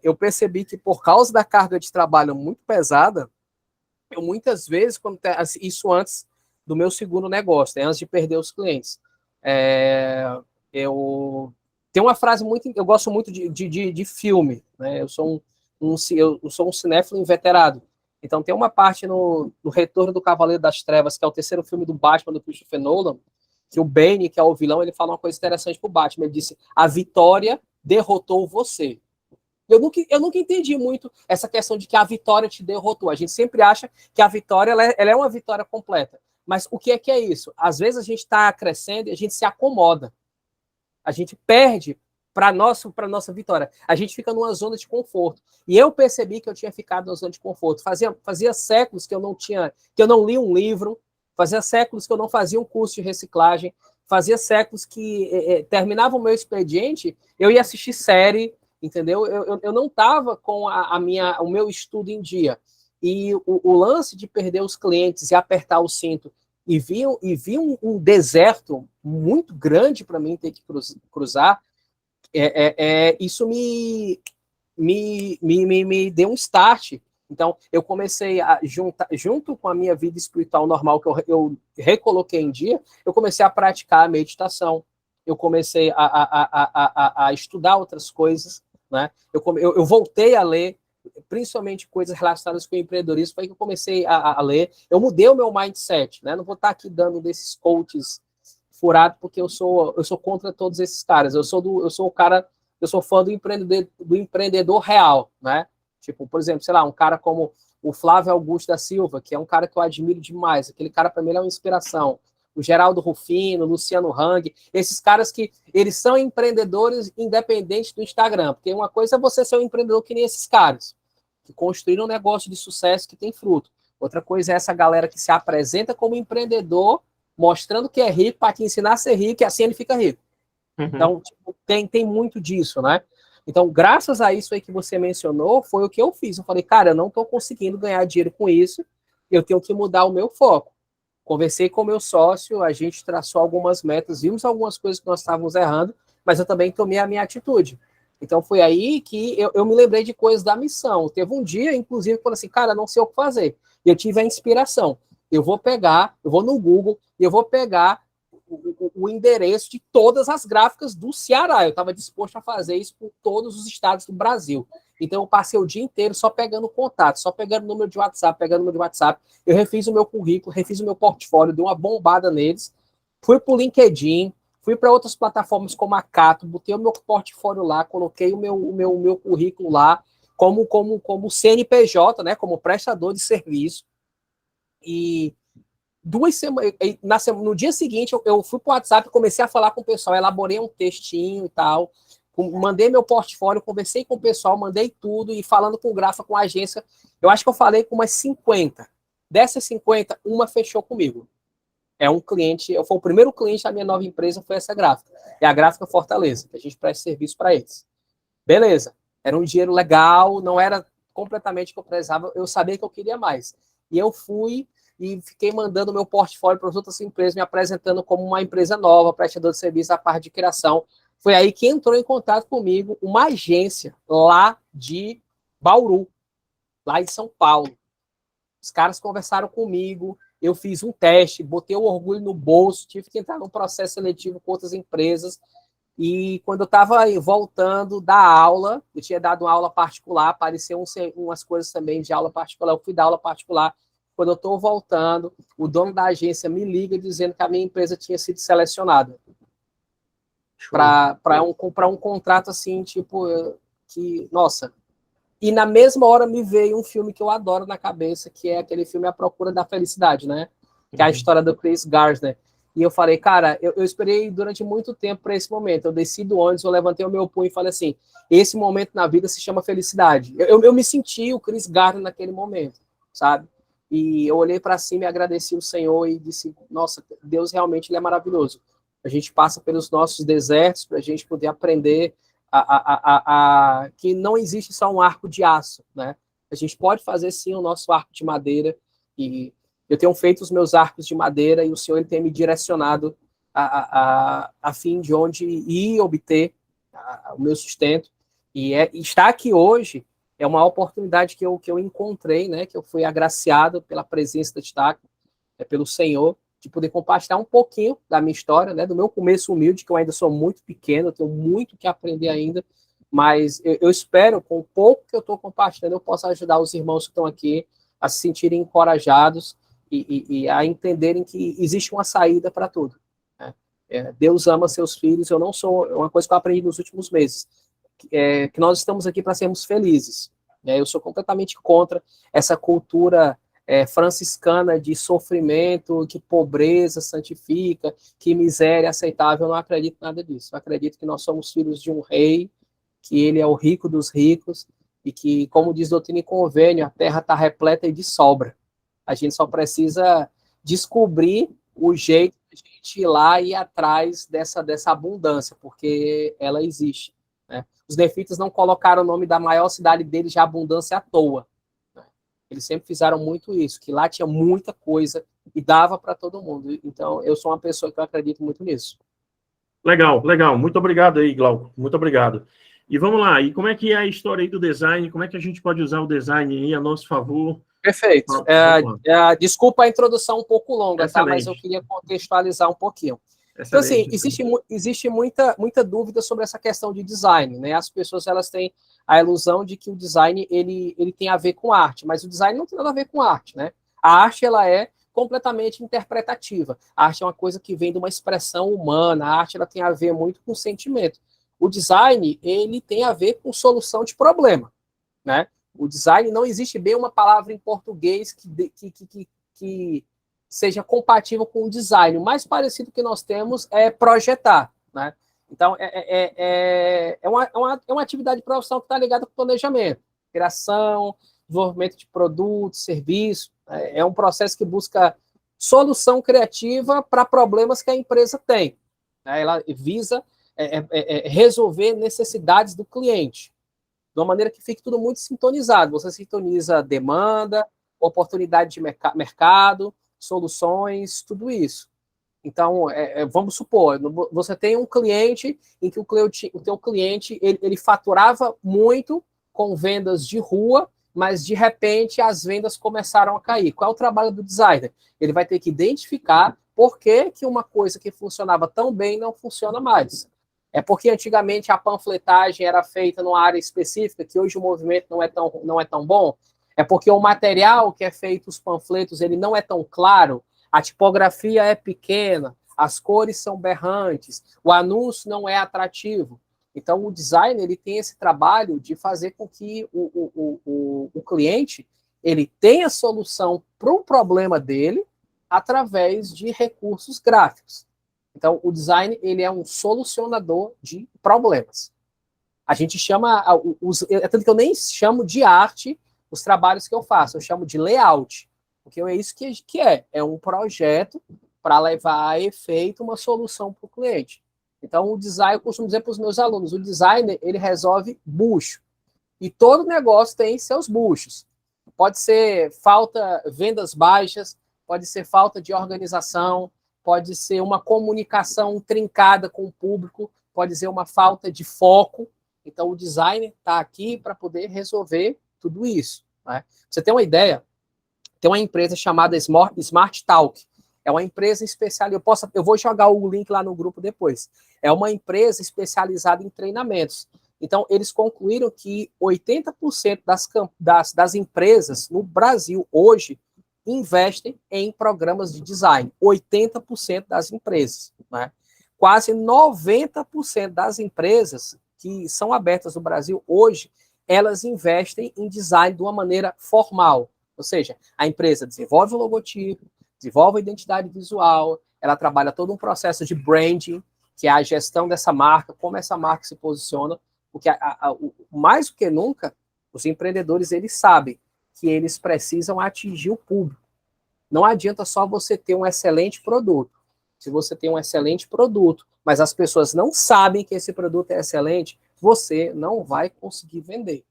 eu percebi que por causa da carga de trabalho muito pesada, eu muitas vezes, isso antes do meu segundo negócio, né, antes de perder os clientes, eu tenho uma frase eu gosto muito de filme, né? Eu sou um cinéfilo inveterado. Então tem uma parte no Retorno do Cavaleiro das Trevas, que é o terceiro filme do Batman, do Christopher Nolan, que o Bane, que é o vilão, ele fala uma coisa interessante pro Batman. Ele disse: a vitória derrotou você. Eu nunca entendi muito essa questão de que a vitória te derrotou. A gente sempre acha que a vitória ela é uma vitória completa. Mas o que é isso? Às vezes a gente está crescendo e a gente se acomoda. A gente perde para a nossa vitória. A gente fica numa zona de conforto. E eu percebi que eu tinha ficado na zona de conforto. Fazia séculos que eu não li um livro, fazia séculos que eu não fazia um curso de reciclagem, fazia séculos que terminava o meu expediente, eu ia assistir série, entendeu? Eu não estava com o meu estudo em dia. E o lance de perder os clientes e apertar o cinto e vi um deserto muito grande para mim ter que cruzar, isso me deu um start. Então, eu comecei a junto com a minha vida espiritual normal, que eu recoloquei em dia, eu comecei a praticar a meditação, eu comecei a estudar outras coisas, né? Eu voltei a ler, principalmente coisas relacionadas com o empreendedorismo, foi que eu comecei a ler. Eu mudei o meu mindset, né? Não vou estar aqui dando desses coaches furados, porque eu sou contra todos esses caras. Eu sou o cara eu sou fã do empreendedor real, né? Tipo, por exemplo, sei lá, um cara como o Flávio Augusto da Silva, que é um cara que eu admiro demais. Aquele cara, para mim, é uma inspiração. O Geraldo Rufino, o Luciano Hang, esses caras que eles são empreendedores independentes do Instagram. Porque uma coisa é você ser um empreendedor que nem esses caras, que construíram um negócio de sucesso que tem fruto. Outra coisa é essa galera que se apresenta como empreendedor, mostrando que é rico, para te ensinar a ser rico, e assim ele fica rico. Então, tipo, tem muito disso, né? Então, graças a isso aí que você mencionou, foi o que eu fiz. Eu falei, cara, eu não estou conseguindo ganhar dinheiro com isso, eu tenho que mudar o meu foco. Conversei com o meu sócio, a gente traçou algumas metas, vimos algumas coisas que nós estávamos errando, mas eu também tomei a minha atitude. Então, foi aí que eu me lembrei de coisas da missão. Teve um dia, inclusive, que eu falei assim, cara, não sei o que fazer. E eu tive a inspiração. Eu vou no Google, e eu vou pegar o endereço de todas as gráficas do Ceará. Eu estava disposto a fazer isso por todos os estados do Brasil. Então, eu passei o dia inteiro só pegando contato, só pegando número de WhatsApp, Eu refiz o meu currículo, refiz o meu portfólio, dei uma bombada neles, fui para o LinkedIn, fui para outras plataformas como a Cato, botei o meu portfólio lá, coloquei o meu currículo lá como CNPJ, né, como prestador de serviço. E 2 semanas, no dia seguinte, eu fui para o WhatsApp, comecei a falar com o pessoal, elaborei um textinho e tal, mandei meu portfólio, conversei com o pessoal, mandei tudo, e falando com o Grafa, com a agência, eu acho que eu falei com umas 50. Dessas 50, uma fechou comigo. É um cliente, foi o primeiro cliente da minha nova empresa, foi essa gráfica. É a Gráfica Fortaleza, que a gente presta serviço para eles. Beleza, era um dinheiro legal, não era completamente o que eu precisava, eu sabia que eu queria mais. E eu fui e fiquei mandando meu portfólio para as outras empresas, me apresentando como uma empresa nova, prestador de serviço da parte de criação. Foi aí que entrou em contato comigo uma agência lá de Bauru, lá em São Paulo. Os caras conversaram comigo, eu fiz um teste, botei o orgulho no bolso, tive que entrar num processo seletivo com outras empresas. E quando eu estava voltando da aula, eu tinha dado uma aula particular, apareceram umas coisas também de aula particular, eu fui dar aula particular. Quando eu estou voltando, o dono da agência me liga dizendo que a minha empresa tinha sido selecionada para um contrato assim, tipo, que, nossa. E na mesma hora me veio um filme que eu adoro na cabeça, que é aquele filme A Procura da Felicidade, né? Que é a história do Chris Gardner. E eu falei, cara, eu esperei durante muito tempo para esse momento. Eu desci do ônibus, eu levantei o meu punho e falei assim, esse momento na vida se chama felicidade. Eu me senti o Chris Gardner naquele momento, sabe? E eu olhei para cima e agradeci o Senhor e disse, nossa, Deus realmente ele é maravilhoso. A gente passa pelos nossos desertos para a gente poder aprender que não existe só um arco de aço, né? A gente pode fazer sim o nosso arco de madeira, e eu tenho feito os meus arcos de madeira e o Senhor ele tem me direcionado a fim de onde ir obter o meu sustento. E estar aqui hoje é uma oportunidade que eu encontrei, né? Que eu fui agraciado pela presença da Destaque, pelo Senhor, de poder compartilhar um pouquinho da minha história, né, do meu começo humilde, que eu ainda sou muito pequeno, eu tenho muito que aprender ainda, mas eu espero, com o pouco que eu estou compartilhando, eu possa ajudar os irmãos que estão aqui a se sentirem encorajados e a entenderem que existe uma saída para tudo. Né? Deus ama seus filhos, eu não sou, é uma coisa que eu aprendi nos últimos meses, que nós estamos aqui para sermos felizes. Né? Eu sou completamente contra essa cultura franciscana de sofrimento, que pobreza santifica, que miséria é aceitável. Eu não acredito em nada disso. Eu acredito que nós somos filhos de um rei, que ele é o rico dos ricos, e que, como diz Doutrina e Convênio, a terra está repleta e de sobra. A gente só precisa descobrir o jeito de a gente ir lá e ir atrás dessa abundância, porque ela existe. Né? Os nefitas não colocaram o nome da maior cidade deles de abundância à toa. Eles sempre fizeram muito isso, que lá tinha muita coisa e dava para todo mundo. Então, eu sou uma pessoa que eu acredito muito nisso. Legal, legal. Muito obrigado aí, Glauco. Muito obrigado. E vamos lá. E como é que é a história aí do design? Como é que a gente pode usar o design aí a nosso favor? Perfeito. Desculpa a introdução um pouco longa, tá? Mas eu queria contextualizar um pouquinho. Então, assim, existe muita dúvida sobre essa questão de design, né? As pessoas, elas têm a ilusão de que o design, ele tem a ver com arte, mas o design não tem nada a ver com arte, né? A arte, ela é completamente interpretativa. A arte é uma coisa que vem de uma expressão humana, a arte, ela tem a ver muito com sentimento. O design, ele tem a ver com solução de problema, né? O design, não existe bem uma palavra em português que seja compatível com o design. O mais parecido que nós temos é projetar, né? Então, é uma atividade profissional que está ligada com planejamento, criação, desenvolvimento de produtos, serviços. É um processo que busca solução criativa para problemas que a empresa tem. Ela visa resolver necessidades do cliente, de uma maneira que fique tudo muito sintonizado. Você sintoniza demanda, oportunidade de mercado, soluções, tudo isso. Então, vamos supor, você tem um cliente em que o teu cliente ele faturava muito com vendas de rua, mas de repente as vendas começaram a cair. Qual é o trabalho do designer? Ele vai ter que identificar por que uma coisa que funcionava tão bem não funciona mais. É porque antigamente a panfletagem era feita numa área específica, que hoje o movimento não é tão bom. É porque o material que é feito, os panfletos, ele não é tão claro, a tipografia é pequena, as cores são berrantes, o anúncio não é atrativo. Então, o design ele tem esse trabalho de fazer com que o cliente ele tenha solução para o problema dele através de recursos gráficos. Então, o design ele é um solucionador de problemas. A gente chama, tanto que eu nem chamo de arte os trabalhos que eu faço, eu chamo de layout, porque é isso que é um projeto para levar a efeito uma solução para o cliente. Então, o design, eu costumo dizer para os meus alunos, o designer, ele resolve bucho. E todo negócio tem seus buchos. Pode ser vendas baixas, pode ser falta de organização, pode ser uma comunicação trincada com o público, pode ser uma falta de foco. Então, o designer está aqui para poder resolver tudo isso. Né? Pra você ter uma ideia, tem uma empresa chamada Smart Talk. É uma empresa especializada. Eu vou jogar o link lá no grupo depois. É uma empresa especializada em treinamentos. Então, eles concluíram que 80% das empresas no Brasil hoje investem em programas de design. 80% das empresas. Né? Quase 90% das empresas que são abertas no Brasil hoje, elas investem em design de uma maneira formal. Ou seja, a empresa desenvolve o logotipo, desenvolve a identidade visual, ela trabalha todo um processo de branding, que é a gestão dessa marca, como essa marca se posiciona, porque mais do que nunca, os empreendedores eles sabem que eles precisam atingir o público. Não adianta só você ter um excelente produto. Se você tem um excelente produto, mas as pessoas não sabem que esse produto é excelente, você não vai conseguir vender.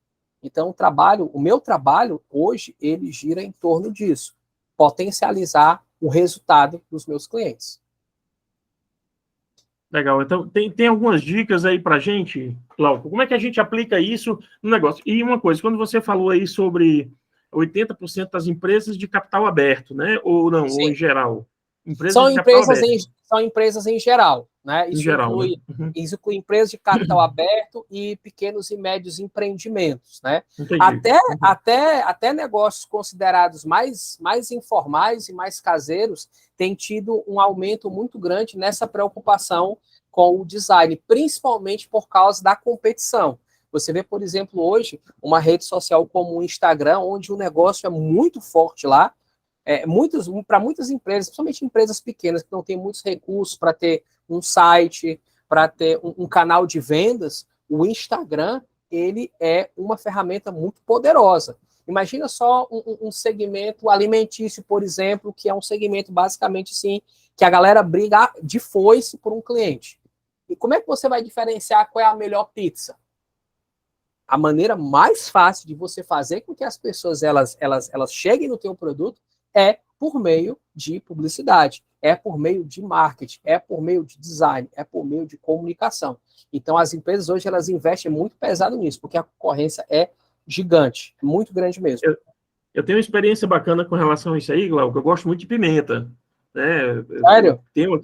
Então, o meu trabalho hoje, ele gira em torno disso. Potencializar o resultado dos meus clientes. Legal. Então, tem algumas dicas aí para a gente, Glauco? Como é que a gente aplica isso no negócio? E uma coisa, quando você falou aí sobre 80% das empresas de capital aberto, né? Ou não, Sim. ou em geral? São empresas em geral, né? Isso inclui empresas de capital aberto e pequenos e médios empreendimentos, né? Até negócios considerados mais informais e mais caseiros têm tido um aumento muito grande nessa preocupação com o design, principalmente por causa da competição. Você vê, por exemplo, hoje, uma rede social como o Instagram, onde o negócio é muito forte lá, para muitas empresas, principalmente empresas pequenas que não têm muitos recursos para ter um site, para ter um canal de vendas, o Instagram ele é uma ferramenta muito poderosa. Imagina só um segmento alimentício, por exemplo, que é um segmento basicamente assim, que a galera briga de foice por um cliente. E como é que você vai diferenciar qual é a melhor pizza? A maneira mais fácil de você fazer com que as pessoas elas cheguem no teu produto é por meio de publicidade, é por meio de marketing, é por meio de design, é por meio de comunicação. Então, as empresas hoje, elas investem muito pesado nisso, porque a concorrência é gigante, muito grande mesmo. Eu tenho uma experiência bacana com relação a isso aí, Glauco, eu gosto muito de pimenta. Né? Sério? Eu tenho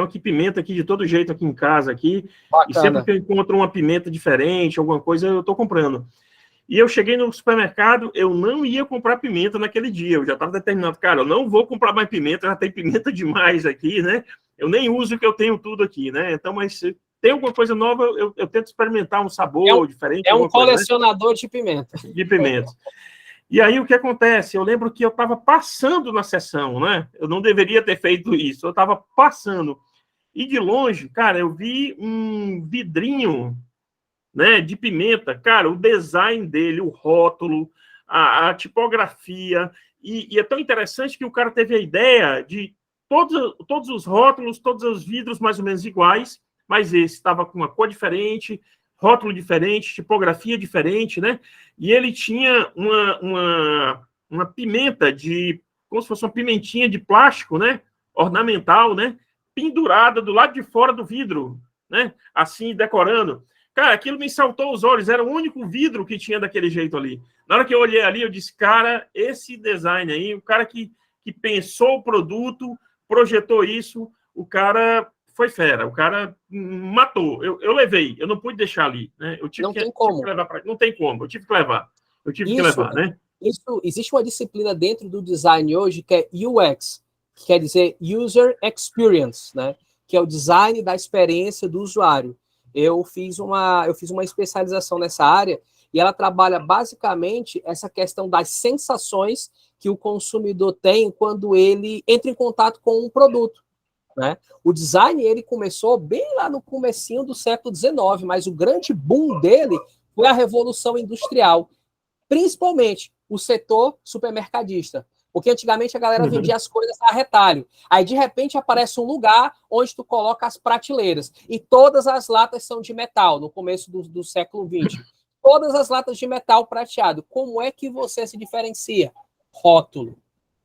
aqui pimenta aqui de todo jeito aqui em casa, aqui, e sempre que eu encontro uma pimenta diferente, alguma coisa, eu estou comprando. E eu cheguei no supermercado, eu não ia comprar pimenta naquele dia, eu já estava determinado, cara, eu não vou comprar mais pimenta, já tem pimenta demais aqui, né? Eu nem uso o que eu tenho tudo aqui, né? Então, mas tem alguma coisa nova, eu tento experimentar um sabor diferente. É um colecionador coisa, né? De pimenta. De pimentas. E aí o que acontece? Eu lembro que eu estava passando na sessão, né? Eu não deveria ter feito isso. Eu estava passando. E de longe, cara, eu vi um vidrinho, né, de pimenta. Cara, o design dele, o rótulo, a tipografia. E é tão interessante que o cara teve a ideia de todos os rótulos, todos os vidros mais ou menos iguais, mas esse estava com uma cor diferente, rótulo diferente, tipografia diferente, né? E ele tinha uma pimenta como se fosse uma pimentinha de plástico, né? Ornamental, né? Pendurada do lado de fora do vidro, né? Assim, decorando. Cara, aquilo me saltou os olhos, era o único vidro que tinha daquele jeito ali. Na hora que eu olhei ali, eu disse, cara, esse design aí, o cara que pensou o produto, projetou isso, o cara foi fera, o cara matou. Eu levei, eu não pude deixar ali, né? Não tem como. Não tem como, eu tive que levar. Né? Existe uma disciplina dentro do design hoje que é UX, que quer dizer User Experience, né? Que é o design da experiência do usuário. Eu fiz uma especialização nessa área e ela trabalha basicamente essa questão das sensações que o consumidor tem quando ele entra em contato com um produto, né? O design ele começou bem lá no comecinho do século XIX, mas o grande boom dele foi a Revolução Industrial, principalmente o setor supermercadista. Porque antigamente a galera vendia as coisas a retalho. Aí, de repente, aparece um lugar onde tu coloca as prateleiras. E todas as latas são de metal, no começo do século XX. Todas as latas de metal prateado. Como é que você se diferencia? Rótulo.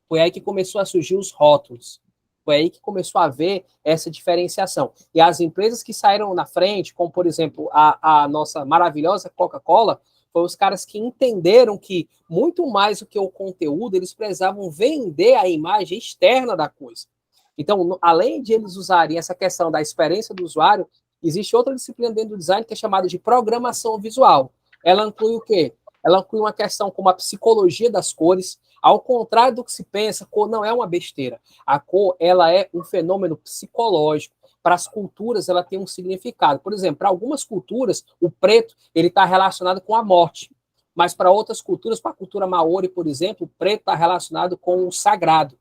Foi aí que começou a surgir os rótulos. Foi aí que começou a haver essa diferenciação. E as empresas que saíram na frente, como, por exemplo, a nossa maravilhosa Coca-Cola, foram os caras que entenderam que, muito mais do que o conteúdo, eles precisavam vender a imagem externa da coisa. Então, além de eles usarem essa questão da experiência do usuário, existe outra disciplina dentro do design que é chamada de programação visual. Ela inclui o quê? Ela inclui uma questão como a psicologia das cores. Ao contrário do que se pensa, a cor não é uma besteira. A cor, ela é um fenômeno psicológico. Para as culturas, ela tem um significado. Por exemplo, para algumas culturas, o preto ele está relacionado com a morte. Mas para outras culturas, para a cultura maori, por exemplo, o preto está relacionado com o sagrado.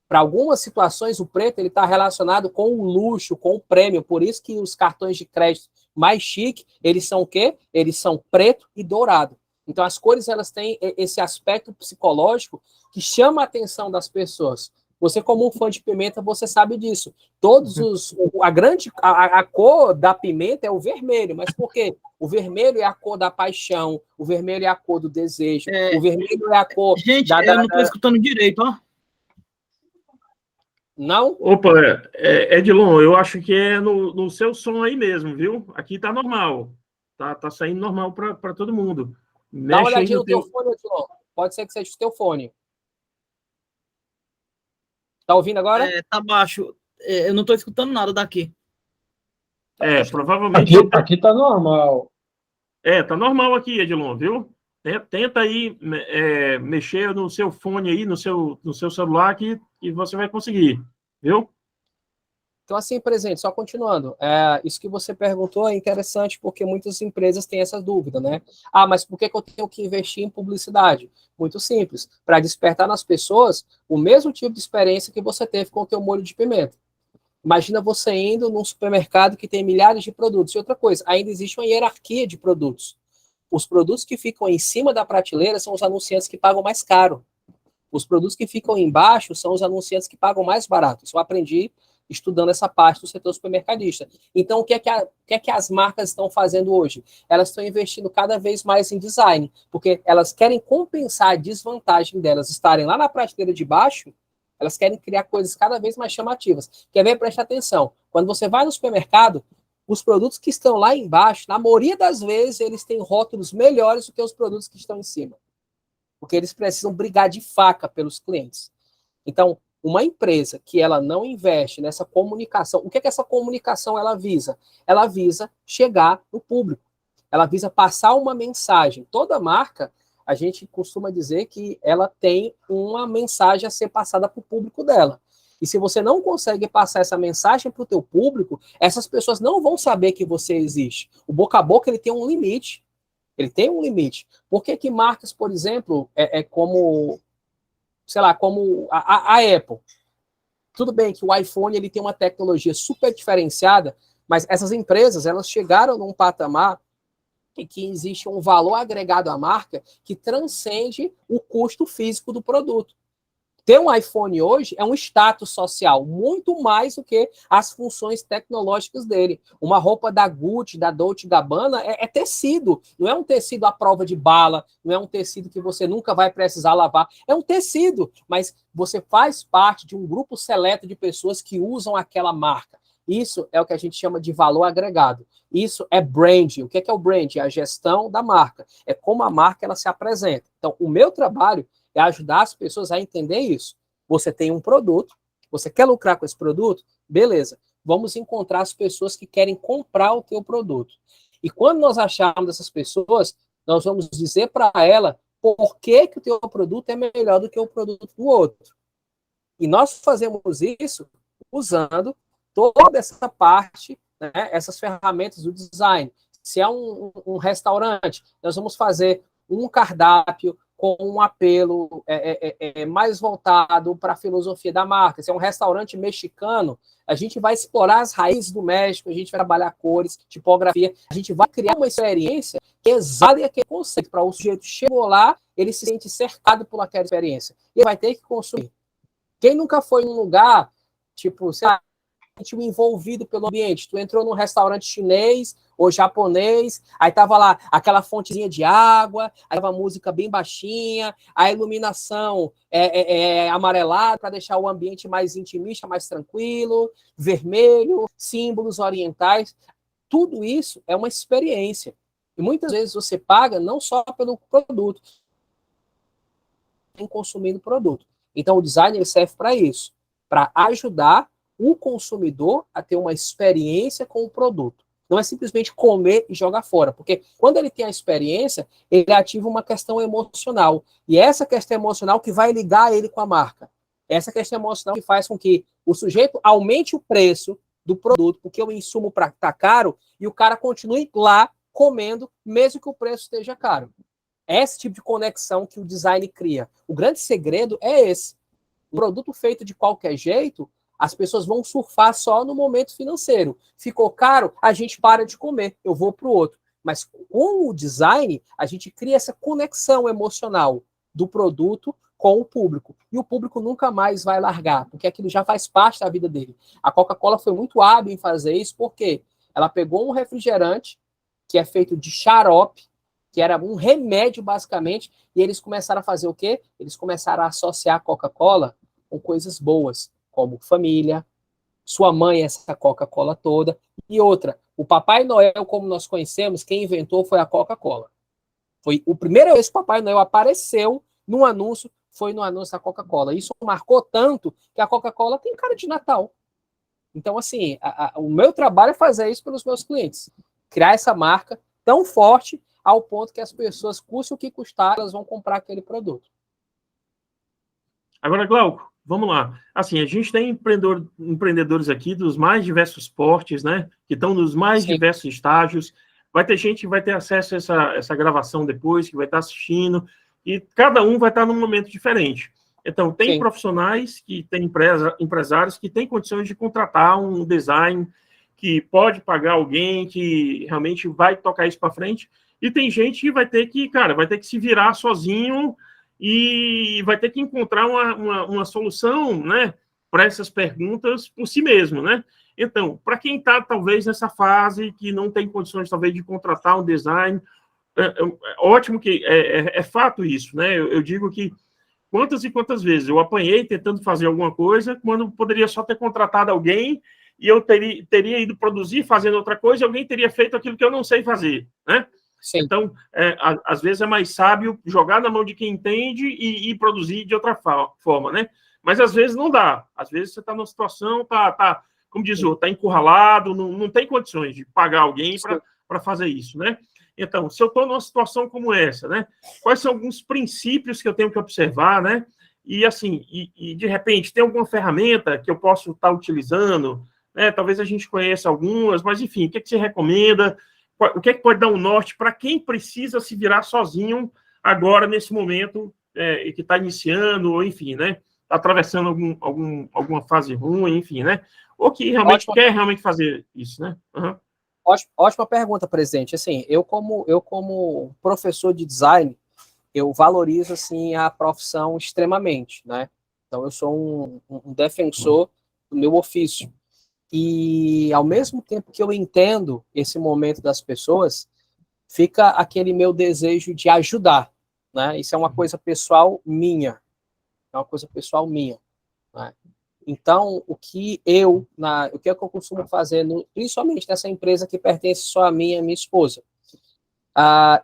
Para algumas situações, o preto ele está relacionado com o luxo, com o prêmio. Por isso que os cartões de crédito mais chique, eles são o quê? Eles são preto e dourado. Então, as cores elas têm esse aspecto psicológico que chama a atenção das pessoas. Você, como um fã de pimenta, você sabe disso. A cor da pimenta é o vermelho, mas por quê? O vermelho é a cor da paixão, o vermelho é a cor do desejo, o vermelho é a cor... Gente, eu não estou escutando direito, ó. Não? Opa, Edilon, eu acho que é no seu som aí mesmo, viu? Aqui tá normal. Tá saindo normal para todo mundo. Dá uma olhadinha no teu fone, Edilon. Pode ser que seja o teu fone. Tá ouvindo agora? Tá baixo. Eu não estou escutando nada daqui. Provavelmente... Aqui tá normal. Tá normal aqui, Edilon, viu? Tenta aí mexer no seu fone aí, no seu celular, que você vai conseguir, viu? Então, assim, presente, só continuando, isso que você perguntou é interessante porque muitas empresas têm essa dúvida, né? Mas por que eu tenho que investir em publicidade? Muito simples, para despertar nas pessoas o mesmo tipo de experiência que você teve com o teu molho de pimenta. Imagina você indo num supermercado que tem milhares de produtos. E outra coisa, ainda existe uma hierarquia de produtos. Os produtos que ficam em cima da prateleira são os anunciantes que pagam mais caro. Os produtos que ficam embaixo são os anunciantes que pagam mais barato. Isso eu aprendi estudando essa parte do setor supermercadista. Então, o que é que as marcas estão fazendo hoje? Elas estão investindo cada vez mais em design, porque elas querem compensar a desvantagem delas estarem lá na prateleira de baixo, elas querem criar coisas cada vez mais chamativas. Quer ver? Presta atenção. Quando você vai no supermercado, os produtos que estão lá embaixo, na maioria das vezes, eles têm rótulos melhores do que os produtos que estão em cima. Porque eles precisam brigar de faca pelos clientes. Então, uma empresa que ela não investe nessa comunicação, o que essa comunicação ela visa? Ela visa chegar no público. Ela visa passar uma mensagem. Toda marca, a gente costuma dizer que ela tem uma mensagem a ser passada para o público dela. E se você não consegue passar essa mensagem para o teu público, essas pessoas não vão saber que você existe. O boca a boca, ele tem um limite. Ele tem um limite. Por que que marcas, por exemplo, como, sei lá, como a Apple? Tudo bem que o iPhone ele tem uma tecnologia super diferenciada, mas essas empresas, elas chegaram num patamar que existe um valor agregado à marca que transcende o custo físico do produto. Ter um iPhone hoje é um status social, muito mais do que as funções tecnológicas dele. Uma roupa da Gucci, da Dolce & Gabbana, é tecido. Não é um tecido à prova de bala, não é um tecido que você nunca vai precisar lavar. É um tecido, mas você faz parte de um grupo seleto de pessoas que usam aquela marca. Isso é o que a gente chama de valor agregado. Isso é branding. O que é o branding? É a gestão da marca. É como a marca ela se apresenta. Então, o meu trabalho é ajudar as pessoas a entender isso. Você tem um produto, você quer lucrar com esse produto? Beleza. Vamos encontrar as pessoas que querem comprar o teu produto. E quando nós acharmos essas pessoas, nós vamos dizer para ela por que o teu produto é melhor do que o produto do outro. E nós fazemos isso usando toda essa parte, né, essas ferramentas do design. Se é um restaurante, nós vamos fazer um cardápio com um apelo mais voltado para a filosofia da marca. Se é um restaurante mexicano, a gente vai explorar as raízes do México, a gente vai trabalhar cores, tipografia, a gente vai criar uma experiência que exale aquele conceito, para o sujeito chegou lá, ele se sente cercado por aquela experiência. E ele vai ter que consumir. Quem nunca foi num lugar, tipo, sei lá, envolvido pelo ambiente. Tu entrou num restaurante chinês ou japonês, aí tava lá aquela fontezinha de água, aí tava a música bem baixinha, a iluminação amarelada para deixar o ambiente mais intimista, mais tranquilo, vermelho, símbolos orientais. Tudo isso é uma experiência. E muitas vezes você paga não só pelo produto, em consumindo o produto. Então o design ele serve para isso, para ajudar o consumidor a ter uma experiência com o produto. Não é simplesmente comer e jogar fora, porque quando ele tem a experiência, ele ativa uma questão emocional. E essa questão emocional que vai ligar ele com a marca. Essa questão emocional que faz com que o sujeito aumente o preço do produto, porque o insumo está caro, e o cara continue lá comendo, mesmo que o preço esteja caro. É esse tipo de conexão que o design cria. O grande segredo é esse. Um produto feito de qualquer jeito, as pessoas vão surfar só no momento financeiro. Ficou caro, a gente para de comer, eu vou para o outro. Mas com o design, a gente cria essa conexão emocional do produto com o público. E o público nunca mais vai largar, porque aquilo já faz parte da vida dele. A Coca-Cola foi muito hábil em fazer isso, porque ela pegou um refrigerante que é feito de xarope, que era um remédio, basicamente, e eles começaram a fazer o quê? Eles começaram a associar a Coca-Cola com coisas boas, como família, sua mãe, essa Coca-Cola toda, e outra, o Papai Noel, como nós conhecemos, quem inventou foi a Coca-Cola. Foi a primeira vez que o Papai Noel apareceu num anúncio, foi no anúncio da Coca-Cola. Isso marcou tanto que a Coca-Cola tem cara de Natal. Então, assim, o meu trabalho é fazer isso pelos meus clientes. Criar essa marca tão forte ao ponto que as pessoas, custe o que custar, elas vão comprar aquele produto. Agora, Glauco, vamos lá. Assim, a gente tem empreendedores aqui dos mais diversos portes, né? Que estão nos mais diversos estágios. Vai ter gente que vai ter acesso a essa gravação depois, que vai estar assistindo, e cada um vai estar num momento diferente. Então, tem profissionais que têm empresários que têm condições de contratar um design que pode pagar alguém que realmente vai tocar isso para frente, e tem gente que vai ter que, cara, vai ter que se virar sozinho e vai ter que encontrar uma solução, né, para essas perguntas por si mesmo, né? Então, para quem está, talvez, nessa fase que não tem condições, talvez, de contratar um design, ótimo que é fato isso, né? Eu digo que quantas e quantas vezes eu apanhei tentando fazer alguma coisa, quando poderia só ter contratado alguém e eu teria ido produzir fazendo outra coisa e alguém teria feito aquilo que eu não sei fazer, né? Sim. Então, às vezes é mais sábio jogar na mão de quem entende e produzir de outra forma, né? Mas às vezes não dá. Às vezes você está numa situação, como diz o outro, está encurralado, não tem condições de pagar alguém para fazer isso, né? Então, se eu estou numa situação como essa, né? Quais são alguns princípios que eu tenho que observar, né? E, assim, de repente, tem alguma ferramenta que eu posso estar utilizando, né? Talvez a gente conheça algumas, mas, enfim, o que você recomenda? O que pode dar um norte para quem precisa se virar sozinho agora, nesse momento, e que está iniciando, ou, enfim, né? Está atravessando alguma fase ruim, enfim, né? Ou que realmente quer realmente fazer isso, né? Uhum. Ótima pergunta, presidente. Assim, eu como professor de design, eu valorizo assim a profissão extremamente, né? Então eu sou um defensor do meu ofício. E ao mesmo tempo que eu entendo esse momento das pessoas, fica aquele meu desejo de ajudar, né? Isso é uma coisa pessoal minha. É uma coisa pessoal minha, né? Então, o que eu costumo fazer, principalmente nessa empresa que pertence só a mim e a minha esposa,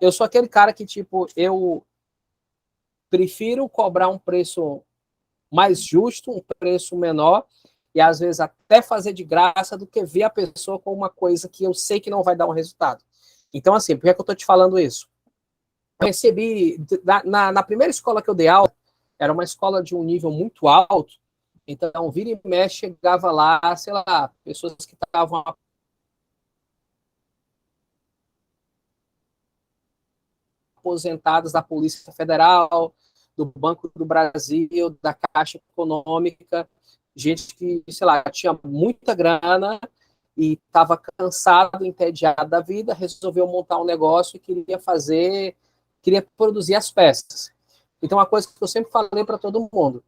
eu sou aquele cara que, tipo, eu prefiro cobrar um preço mais justo, um preço menor, e às vezes até fazer de graça, do que ver a pessoa com uma coisa que eu sei que não vai dar um resultado. Então, assim, por que eu estou te falando isso? Eu recebi, na primeira escola que eu dei aula, era uma escola de um nível muito alto, então, vira e mexe, chegava lá, sei lá, pessoas que estavam aposentadas da Polícia Federal, do Banco do Brasil, da Caixa Econômica, gente que, sei lá, tinha muita grana e estava cansado, entediado da vida, resolveu montar um negócio e queria produzir as peças. Então, uma coisa que eu sempre falei para todo mundo,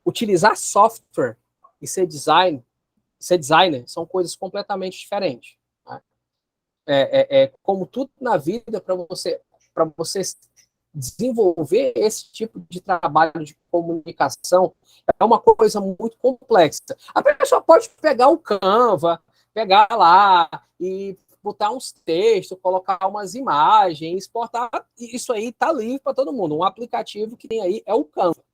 utilizar software e ser designer são coisas completamente diferentes. Né? Como tudo na vida, para você desenvolver esse tipo de trabalho de comunicação, é uma coisa muito complexa. A pessoa pode pegar o Canva, pegar lá e botar uns textos, colocar umas imagens, exportar. Isso aí está livre para todo mundo. Um aplicativo que tem aí é o Canva.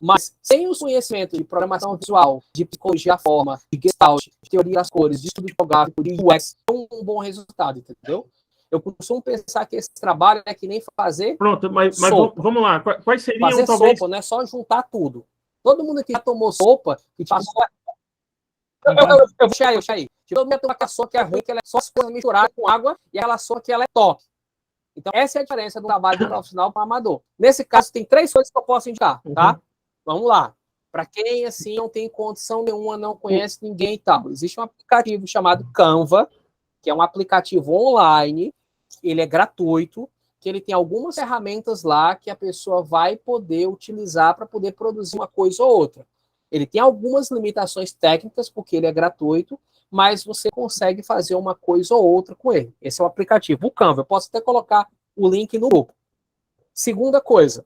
Mas sem os conhecimentos de programação visual, de psicologia da forma, de Gestalt, de teoria das cores, de estudo tipográfico, de UX, é um bom resultado, entendeu? Eu costumo pensar que esse trabalho é que nem fazer. Pronto, mas vamos lá. Quais seriam, fazer talvez... sopa, não é só juntar tudo. Todo mundo que já tomou sopa, que passou. Eu vou deixar aí. Todo mundo tem uma sopa que é ruim, que ela é só coisa misturada com água, e aquela sopa que ela é top. Então, essa é a diferença do trabalho do profissional para o amador. Nesse caso, tem 3 coisas que eu posso indicar, tá? Uhum. Vamos lá. Para quem, assim, não tem condição nenhuma, não conhece ninguém e tal, existe um aplicativo chamado Canva, que é um aplicativo online, ele é gratuito, que ele tem algumas ferramentas lá que a pessoa vai poder utilizar para poder produzir uma coisa ou outra. Ele tem algumas limitações técnicas, porque ele é gratuito, mas você consegue fazer uma coisa ou outra com ele. Esse é o aplicativo, o Canva. Eu posso até colocar o link no grupo. Segunda coisa,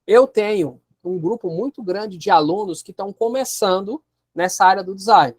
eu tenho um grupo muito grande de alunos que estão começando nessa área do design.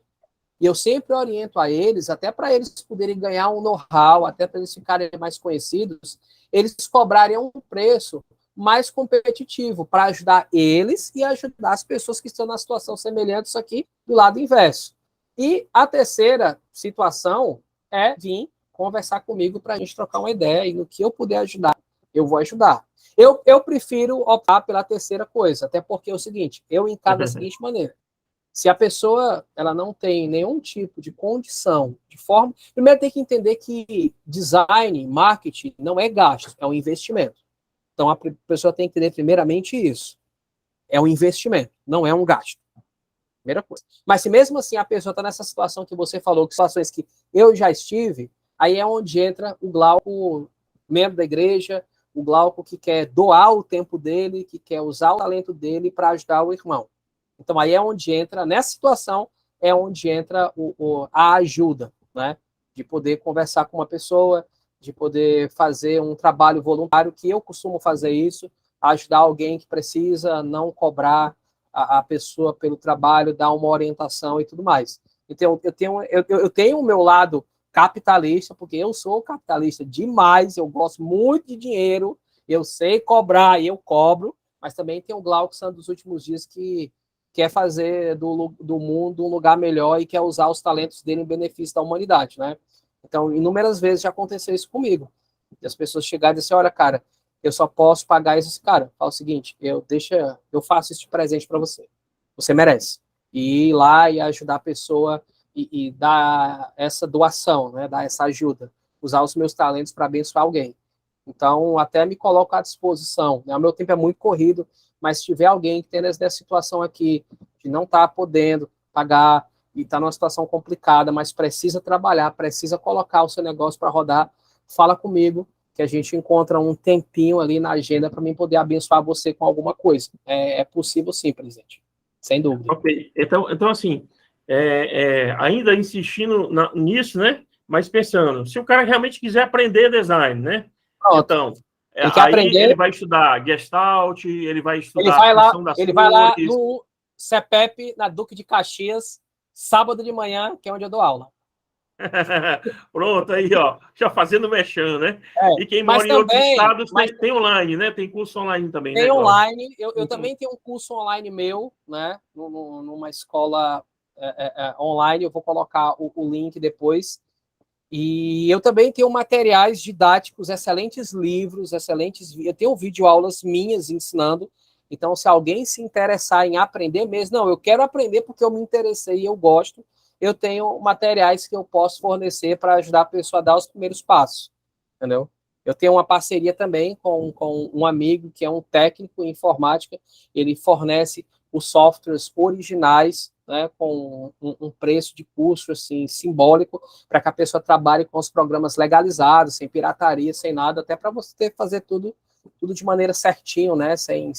E eu sempre oriento a eles, até para eles poderem ganhar um know-how, até para eles ficarem mais conhecidos, eles cobrarem um preço mais competitivo para ajudar eles e ajudar as pessoas que estão na situação semelhante, isso aqui do lado inverso. E a terceira situação é vir conversar comigo para a gente trocar uma ideia, e no que eu puder ajudar, eu vou ajudar. Eu prefiro optar pela terceira coisa, até porque é o seguinte, eu encaro da seguinte maneira. Se a pessoa ela não tem nenhum tipo de condição, de forma... Primeiro tem que entender que design, marketing, não é gasto, é um investimento. Então a pessoa tem que entender primeiramente isso. É um investimento, não é um gasto. Primeira coisa. Mas se mesmo assim a pessoa está nessa situação que você falou, que situações que eu já estive, aí é onde entra o Glauco, membro da igreja, o Glauco que quer doar o tempo dele, que quer usar o talento dele para ajudar o irmão. Então, aí é onde entra, nessa situação, é onde entra a ajuda, né? De poder conversar com uma pessoa, de poder fazer um trabalho voluntário, que eu costumo fazer isso, ajudar alguém que precisa, não cobrar a pessoa pelo trabalho, dar uma orientação e tudo mais. Então, eu tenho o meu lado capitalista, porque eu sou capitalista demais, eu gosto muito de dinheiro, eu sei cobrar e eu cobro, mas também tem o Glauco Santos dos últimos dias que quer fazer do mundo um lugar melhor e quer usar os talentos dele em benefício da humanidade, né? Então, inúmeras vezes já aconteceu isso comigo. E as pessoas chegarem e dizer, olha, cara, eu só posso pagar isso. Cara, fala o seguinte, eu faço isso de presente para você. Você merece. E ir lá e ajudar a pessoa e dar essa doação, né? Dar essa ajuda. Usar os meus talentos para abençoar alguém. Então, até me coloco à disposição. Né? O meu tempo é muito corrido, mas se tiver alguém que tem nessa situação aqui, que não está podendo pagar e está numa situação complicada, mas precisa trabalhar, precisa colocar o seu negócio para rodar, fala comigo, que a gente encontra um tempinho ali na agenda para mim poder abençoar você com alguma coisa. É possível sim, presidente. Sem dúvida. Ok. Então assim, ainda insistindo nisso, né? Mas pensando, se o cara realmente quiser aprender design, né? Pronto. Então, ele quer aí aprender, ele vai estudar Gestalt, ele vai estudar ele vai lá no CEPEP, na Duque de Caxias, sábado de manhã, que é onde eu dou aula. Pronto, aí, ó, já fazendo mexendo, né? E quem mas mora em outros estados mas tem online, né? Tem curso online também, tem né? online. Eu também tenho um curso online meu, né? Numa escola online. Eu vou colocar o link depois. E eu também tenho materiais didáticos, excelentes livros, eu tenho videoaulas minhas ensinando. Então, se alguém se interessar em aprender mesmo, não, eu quero aprender porque eu me interessei e eu gosto, eu tenho materiais que eu posso fornecer para ajudar a pessoa a dar os primeiros passos, entendeu? Eu tenho uma parceria também com um amigo que é um técnico em informática, ele fornece os softwares originais, né, com um preço de custo assim, simbólico, para que a pessoa trabalhe com os programas legalizados, sem pirataria, sem nada, até para você ter que fazer tudo de maneira certinho, né, sem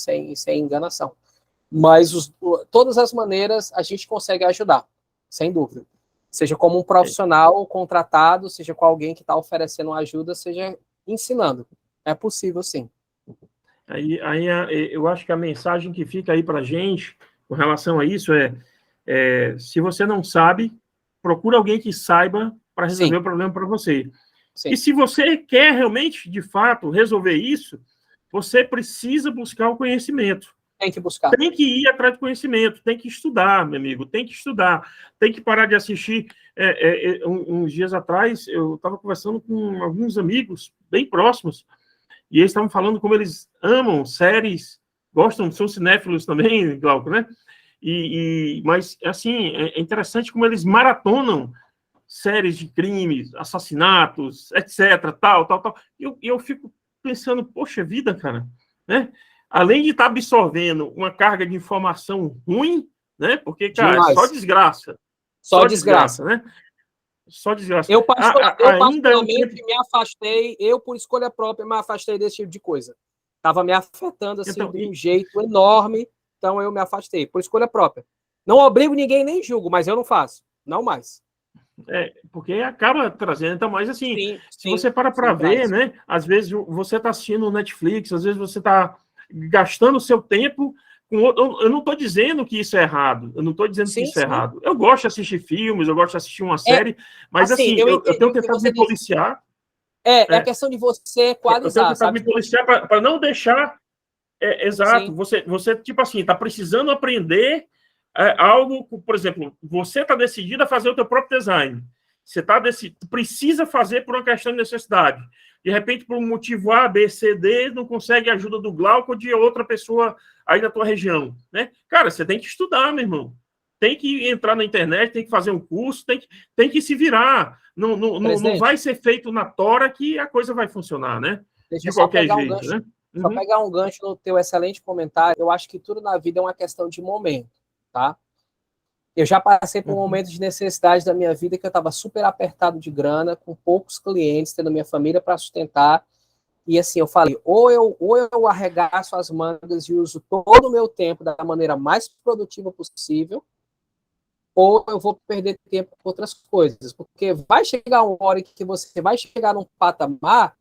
enganação. Mas todas as maneiras a gente consegue ajudar, sem dúvida. Seja como um profissional contratado, seja com alguém que está oferecendo ajuda, seja ensinando. É possível, sim. Aí eu acho que a mensagem que fica aí para a gente com relação a isso se você não sabe, procura alguém que saiba para resolver o problema para você. Sim. E se você quer realmente, de fato, resolver isso, você precisa buscar o conhecimento. Tem que buscar. Tem que ir atrás do conhecimento, tem que estudar, meu amigo, tem que estudar, tem que parar de assistir. Uns dias atrás, eu estava conversando com alguns amigos bem próximos, e eles estavam falando como eles amam séries, gostam, são cinéfilos também, Glauco, né? Mas, assim, é interessante como eles maratonam séries de crimes, assassinatos, etc., tal. E eu fico pensando, poxa vida, cara, né? Além de estar absorvendo uma carga de informação ruim, né? Porque, cara, demais. É só desgraça. Só desgraça, né? Só desgraça. Eu particularmente me afastei, eu por escolha própria me afastei desse tipo de coisa. Estava me afetando assim então, de um jeito enorme, então eu me afastei, por escolha própria. Não obrigo ninguém, nem julgo, mas eu não faço, não mais. Porque acaba trazendo, então, mas assim, se você para traz. ver, né? Às vezes você está assistindo o Netflix, às vezes você está gastando o seu tempo com outro. Eu não estou dizendo que isso é errado, eu não estou dizendo que isso é errado. Eu gosto de assistir filmes, eu gosto de assistir uma série, mas assim, eu tenho tentado me policiar. É questão de você equalizar. Eu tenho tentado me policiar para não deixar. Exato, você, tipo assim, está precisando aprender algo, por exemplo, você está decidido a fazer o teu próprio design. Você precisa fazer por uma questão de necessidade. De repente, por um motivo A, B, C, D, não consegue a ajuda do Glauco ou de outra pessoa aí da tua região, né? Cara, você tem que estudar, meu irmão. Tem que entrar na internet, tem que fazer um curso, tem que se virar. Não vai ser feito na tora que a coisa vai funcionar, né? Deixa de qualquer jeito, né? Só pegar um gancho no teu excelente comentário. Eu acho que tudo na vida é uma questão de momento, tá? Eu já passei por um momento de necessidade da minha vida que eu estava super apertado de grana, com poucos clientes, tendo minha família para sustentar. E assim, eu falei, ou eu arregaço as mangas e uso todo o meu tempo da maneira mais produtiva possível, ou eu vou perder tempo com outras coisas. Porque vai chegar uma hora que você vai chegar num patamar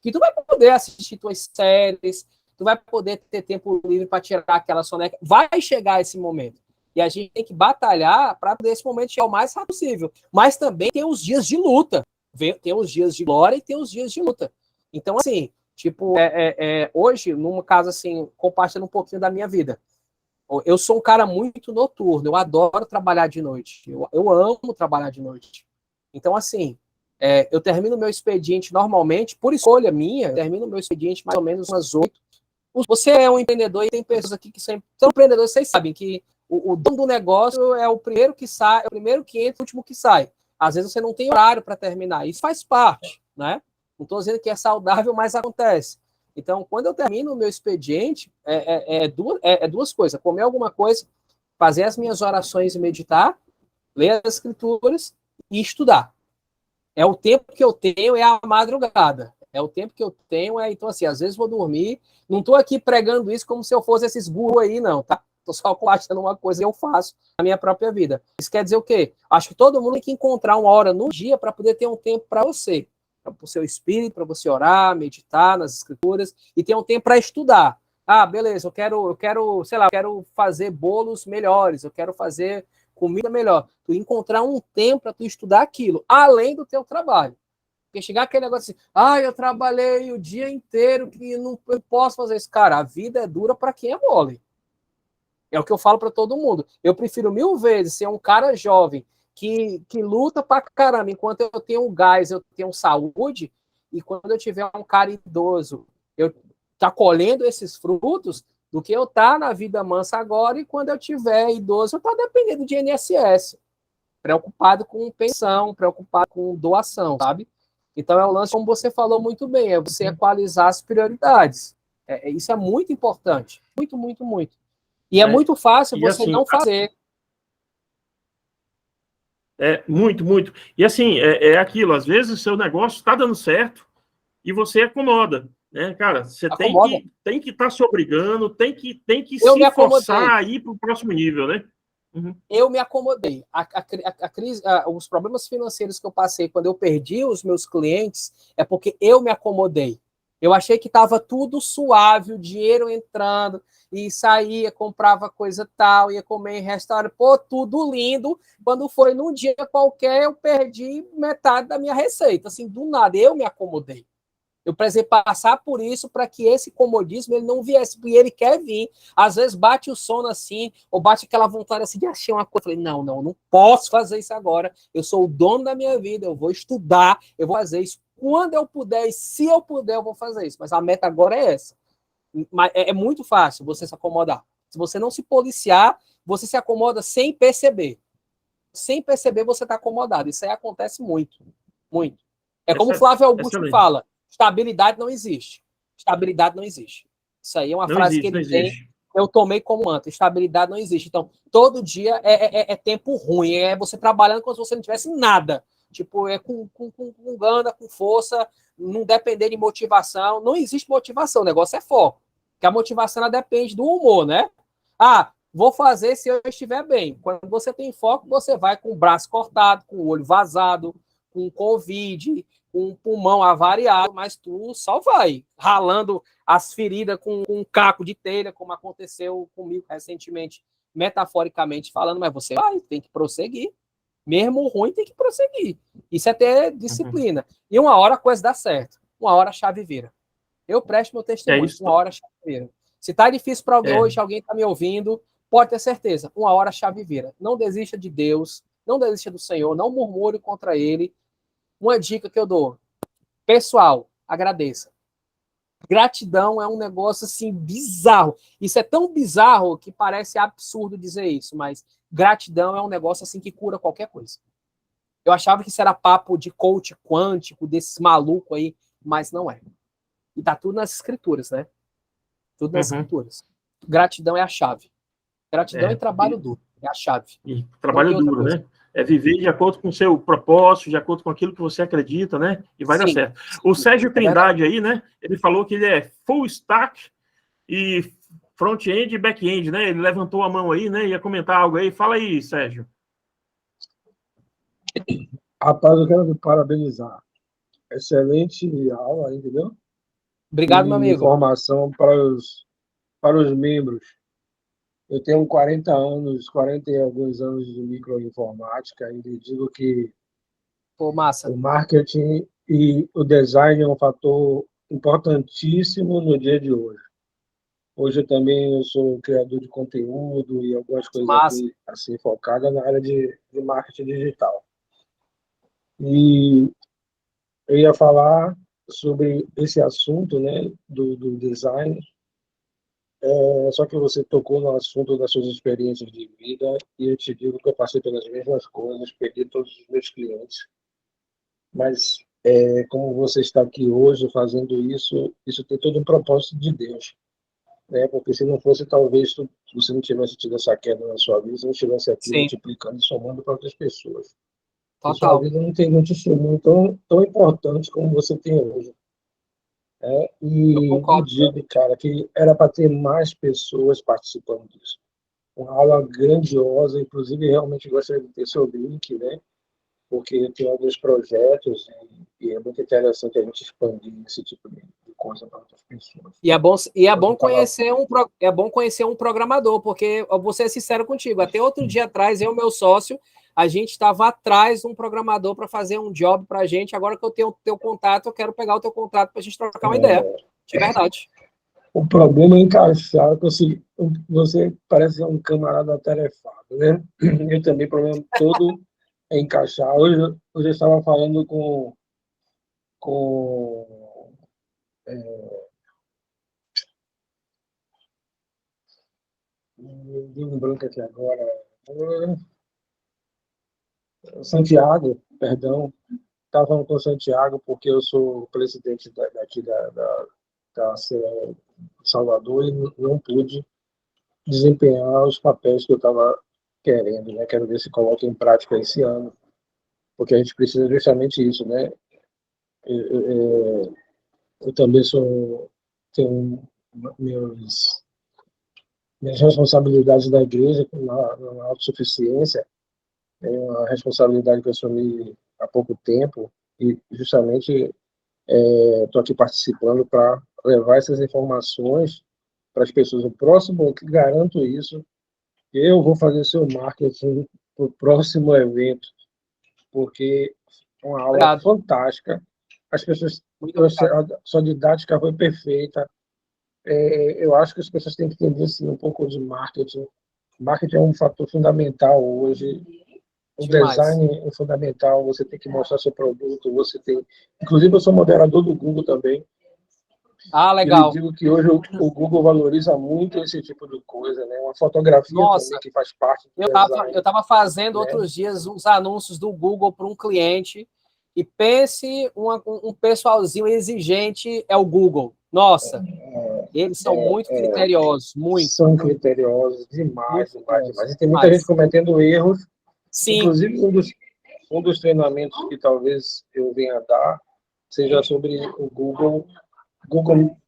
que tu vai poder assistir tuas séries, tu vai poder ter tempo livre para tirar aquela soneca. Vai chegar esse momento. E a gente tem que batalhar para poder esse momento chegar o mais rápido possível. Mas também tem os dias de luta. Tem os dias de glória e tem os dias de luta. Então, assim, tipo, hoje, num caso assim, compartilhando um pouquinho da minha vida. Eu sou um cara muito noturno, eu adoro trabalhar de noite. Eu amo trabalhar de noite. Então, assim, Eu termino meu expediente normalmente, por escolha minha, eu termino meu expediente mais ou menos umas 8. Você é um empreendedor e tem pessoas aqui que são empreendedores, vocês sabem que o dono do negócio é o primeiro que sai, é o primeiro que entra, o último que sai. Às vezes você não tem horário para terminar. Isso faz parte, né? Não estou dizendo que é saudável, mas acontece. Então, quando eu termino o meu expediente, duas coisas. Comer alguma coisa, fazer as minhas orações e meditar, ler as escrituras e estudar. É o tempo que eu tenho, é a madrugada. É o tempo que eu tenho, então assim, às vezes vou dormir, não estou aqui pregando isso como se eu fosse esses gurus aí, não, tá? Estou só compartilhando uma coisa que eu faço na minha própria vida. Isso quer dizer o quê? Acho que todo mundo tem que encontrar uma hora no dia para poder ter um tempo para você, para o seu espírito, para você orar, meditar nas escrituras e ter um tempo para estudar. Ah, beleza, eu quero, sei lá, eu quero fazer bolos melhores, eu quero fazer comida melhor. Tu encontrar um tempo para tu estudar aquilo, além do teu trabalho. Porque chegar aquele negócio assim, eu trabalhei o dia inteiro que não posso fazer isso. Cara, a vida é dura para quem é mole. É o que eu falo para todo mundo. Eu prefiro 1000 vezes ser um cara jovem que luta pra caramba, enquanto eu tenho gás, eu tenho saúde, e quando eu tiver um cara idoso, eu tá colhendo esses frutos, do que eu estar na vida mansa agora e quando eu tiver idoso, eu estar dependendo de INSS, preocupado com pensão, preocupado com doação, sabe? Então é o lance, como você falou muito bem, é você equalizar as prioridades. Isso é muito importante. Muito, muito, muito. E é muito fácil você assim, não fazer. Muito, muito. E assim, é aquilo, às vezes o seu negócio está dando certo e você acomoda. Né, cara, você tem que estar se obrigando, tem que se forçar a ir para o próximo nível, né? Uhum. Eu me acomodei. A crise, os problemas financeiros que eu passei quando eu perdi os meus clientes é porque eu me acomodei. Eu achei que estava tudo suave, o dinheiro entrando, e saía, comprava coisa tal, ia comer em restaurante, tudo lindo. Quando foi num dia qualquer, eu perdi metade da minha receita. Assim, do nada, eu me acomodei. Eu precisei passar por isso para que esse comodismo ele não viesse, porque ele quer vir. Às vezes bate o sono assim, ou bate aquela vontade assim de achar uma coisa. Eu falei, não posso fazer isso agora. Eu sou o dono da minha vida, eu vou estudar, eu vou fazer isso quando eu puder, e se eu puder, eu vou fazer isso. Mas a meta agora é essa. Mas é muito fácil você se acomodar. Se você não se policiar, você se acomoda sem perceber. Sem perceber, você está acomodado. Isso aí acontece muito. Muito. É como o Flávio Augusto fala. Estabilidade não existe. Estabilidade não existe. Isso aí é uma frase que ele tem. Eu tomei como mantra. Estabilidade não existe. Então, todo dia é tempo ruim. É você trabalhando como se você não tivesse nada. Tipo, com gana, com força, não depender de motivação. Não existe motivação. O negócio é foco. Porque a motivação ela depende do humor, né? Vou fazer se eu estiver bem. Quando você tem foco, você vai com o braço cortado, com o olho vazado, com Covid, com o pulmão avariado, mas tu só vai ralando as feridas com um caco de telha, como aconteceu comigo recentemente, metaforicamente falando, mas você vai, tem que prosseguir. Mesmo ruim, tem que prosseguir. Isso é ter disciplina. E uma hora a coisa dá certo. Uma hora a chave vira. Eu presto meu testemunho. Uma hora a chave vira. Se tá difícil para alguém hoje, alguém tá me ouvindo, pode ter certeza. Uma hora a chave vira. Não desista de Deus, não desista do Senhor, não murmure contra Ele. Uma dica que eu dou. Pessoal, agradeça. Gratidão é um negócio assim bizarro. Isso é tão bizarro que parece absurdo dizer isso, mas gratidão é um negócio assim que cura qualquer coisa. Eu achava que isso era papo de coach quântico, desses malucos aí, mas não é. E tá tudo nas escrituras, né? Tudo nas escrituras. Gratidão é a chave. Gratidão e trabalho duro. É a chave. E trabalho duro, né? É viver de acordo com o seu propósito, de acordo com aquilo que você acredita, né? E vai dar certo. O Sérgio Trindade aí, né? Ele falou que ele é full stack e front-end e back-end, né? Ele levantou a mão aí, né? Ia comentar algo aí. Fala aí, Sérgio. Rapaz, eu quero te parabenizar. Excelente aula, entendeu? Obrigado, meu amigo. Informação para os membros. Eu tenho 40 e alguns anos de microinformática e digo que o marketing e o design é um fator importantíssimo no dia de hoje. Hoje eu sou criador de conteúdo e algumas coisas aqui, assim, focada na área de marketing digital. E eu ia falar sobre esse assunto, né, do design, só que você tocou no assunto das suas experiências de vida e eu te digo que eu passei pelas mesmas coisas, perdi todos os meus clientes, mas como você está aqui hoje fazendo isso, isso tem todo um propósito de Deus, né? Porque se não fosse, talvez você não tivesse tido essa queda na sua vida, você não estivesse aqui Sim, multiplicando e somando para outras pessoas. E sua total. vida não tem um testemunho tão importante como você tem hoje. Eu E concordo. digo, cara, que era para ter mais pessoas participando disso. Uma aula grandiosa, inclusive realmente gostaria de ter seu link, né? Porque tem alguns projetos e é muito interessante a gente expandir esse tipo de coisa para outras pessoas. E é bom tava... conhecer um programador, porque eu vou ser sincero contigo, até outro dia atrás, eu e meu sócio, a gente estava atrás de um programador para fazer um job para a gente. Agora que eu tenho o teu contato, eu quero pegar o teu contato para a gente trocar uma ideia. De verdade. O problema é encaixar, você parece ser um camarada atarefado, né? Eu também, o problema todo é encaixar. Hoje eu estava falando com deu um branco aqui agora, Santiago, perdão, estava falando com o Santiago porque eu sou presidente daqui da Salvador e não pude desempenhar os papéis que eu estava querendo, né? Quero ver se coloca em prática esse ano, porque a gente precisa justamente isso, né? Eu também tenho minhas responsabilidades da igreja na autossuficiência, é uma responsabilidade que eu assumi há pouco tempo e justamente estou aqui participando para levar essas informações para as pessoas. O próximo, eu garanto isso, eu vou fazer seu marketing para o próximo evento, porque é uma aula Obrigado. fantástica. As pessoas, a sua didática foi perfeita. Eu acho que as pessoas têm que entender sim, um pouco de marketing. Marketing é um fator fundamental hoje. O design é fundamental. Você tem que mostrar seu produto. Você tem, inclusive, eu sou moderador do Google também. Ah, legal. Eu digo que hoje o Google valoriza muito esse tipo de coisa, né? Uma fotografia também que faz parte do design. Eu estava fazendo outros dias uns anúncios do Google para um cliente e pense um pessoalzinho exigente é o Google. Nossa, eles são muito criteriosos, muito. São criteriosos demais, demais. E tem muita demais. gente cometendo erros. Sim. Inclusive, um dos treinamentos que talvez eu venha dar seja sobre o Google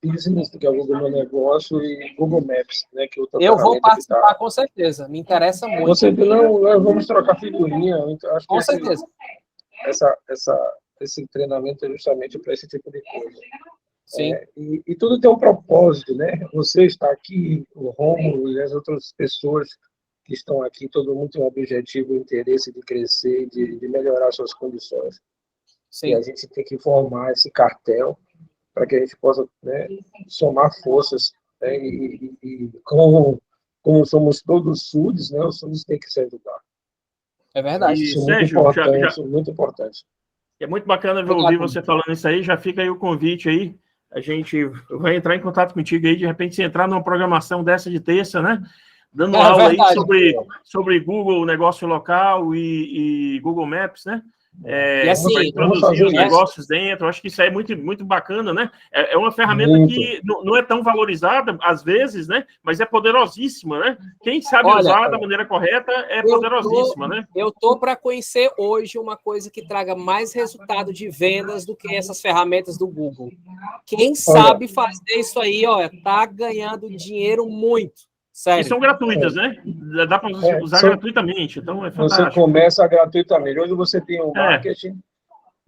Business, que é o Google Meu Negócio, e Google Maps, né, que é outra eu vou participar, tá... com certeza. Me interessa muito. Você não, vamos trocar figurinha. Então, acho com que certeza. Esse treinamento é justamente para esse tipo de coisa. Sim. E tudo tem um propósito, né? Você está aqui, o Rômulo e as outras pessoas que estão aqui, todo mundo tem um objetivo, um interesse de crescer, de melhorar suas condições. Sim. E a gente tem que formar esse cartel para que a gente possa, né, somar forças. Né? E como somos todos SUDs, né, os SUDs têm que se ajudar. É verdade. Isso é muito importante, muito importante. É muito bacana ouvir você falando isso aí. Já fica aí o convite aí. A gente vai entrar em contato contigo aí, de repente, se entrar numa programação dessa de terça, né? Dando aula aí sobre Google Negócio Local e Google Maps, né? E assim, para introduzir os negócios dentro. Eu acho que isso aí é muito, muito bacana, né? É uma ferramenta que não é tão valorizada, às vezes, né? Mas é poderosíssima, né? Quem sabe usar da maneira correta é poderosíssima, né? Eu tô para conhecer hoje uma coisa que traga mais resultado de vendas do que essas ferramentas do Google. Quem sabe fazer isso aí, ó, tá ganhando dinheiro muito. Sério. E são gratuitas, né? Dá para usar gratuitamente, então é fantástico. Você começa gratuitamente. Hoje você tem o marketing,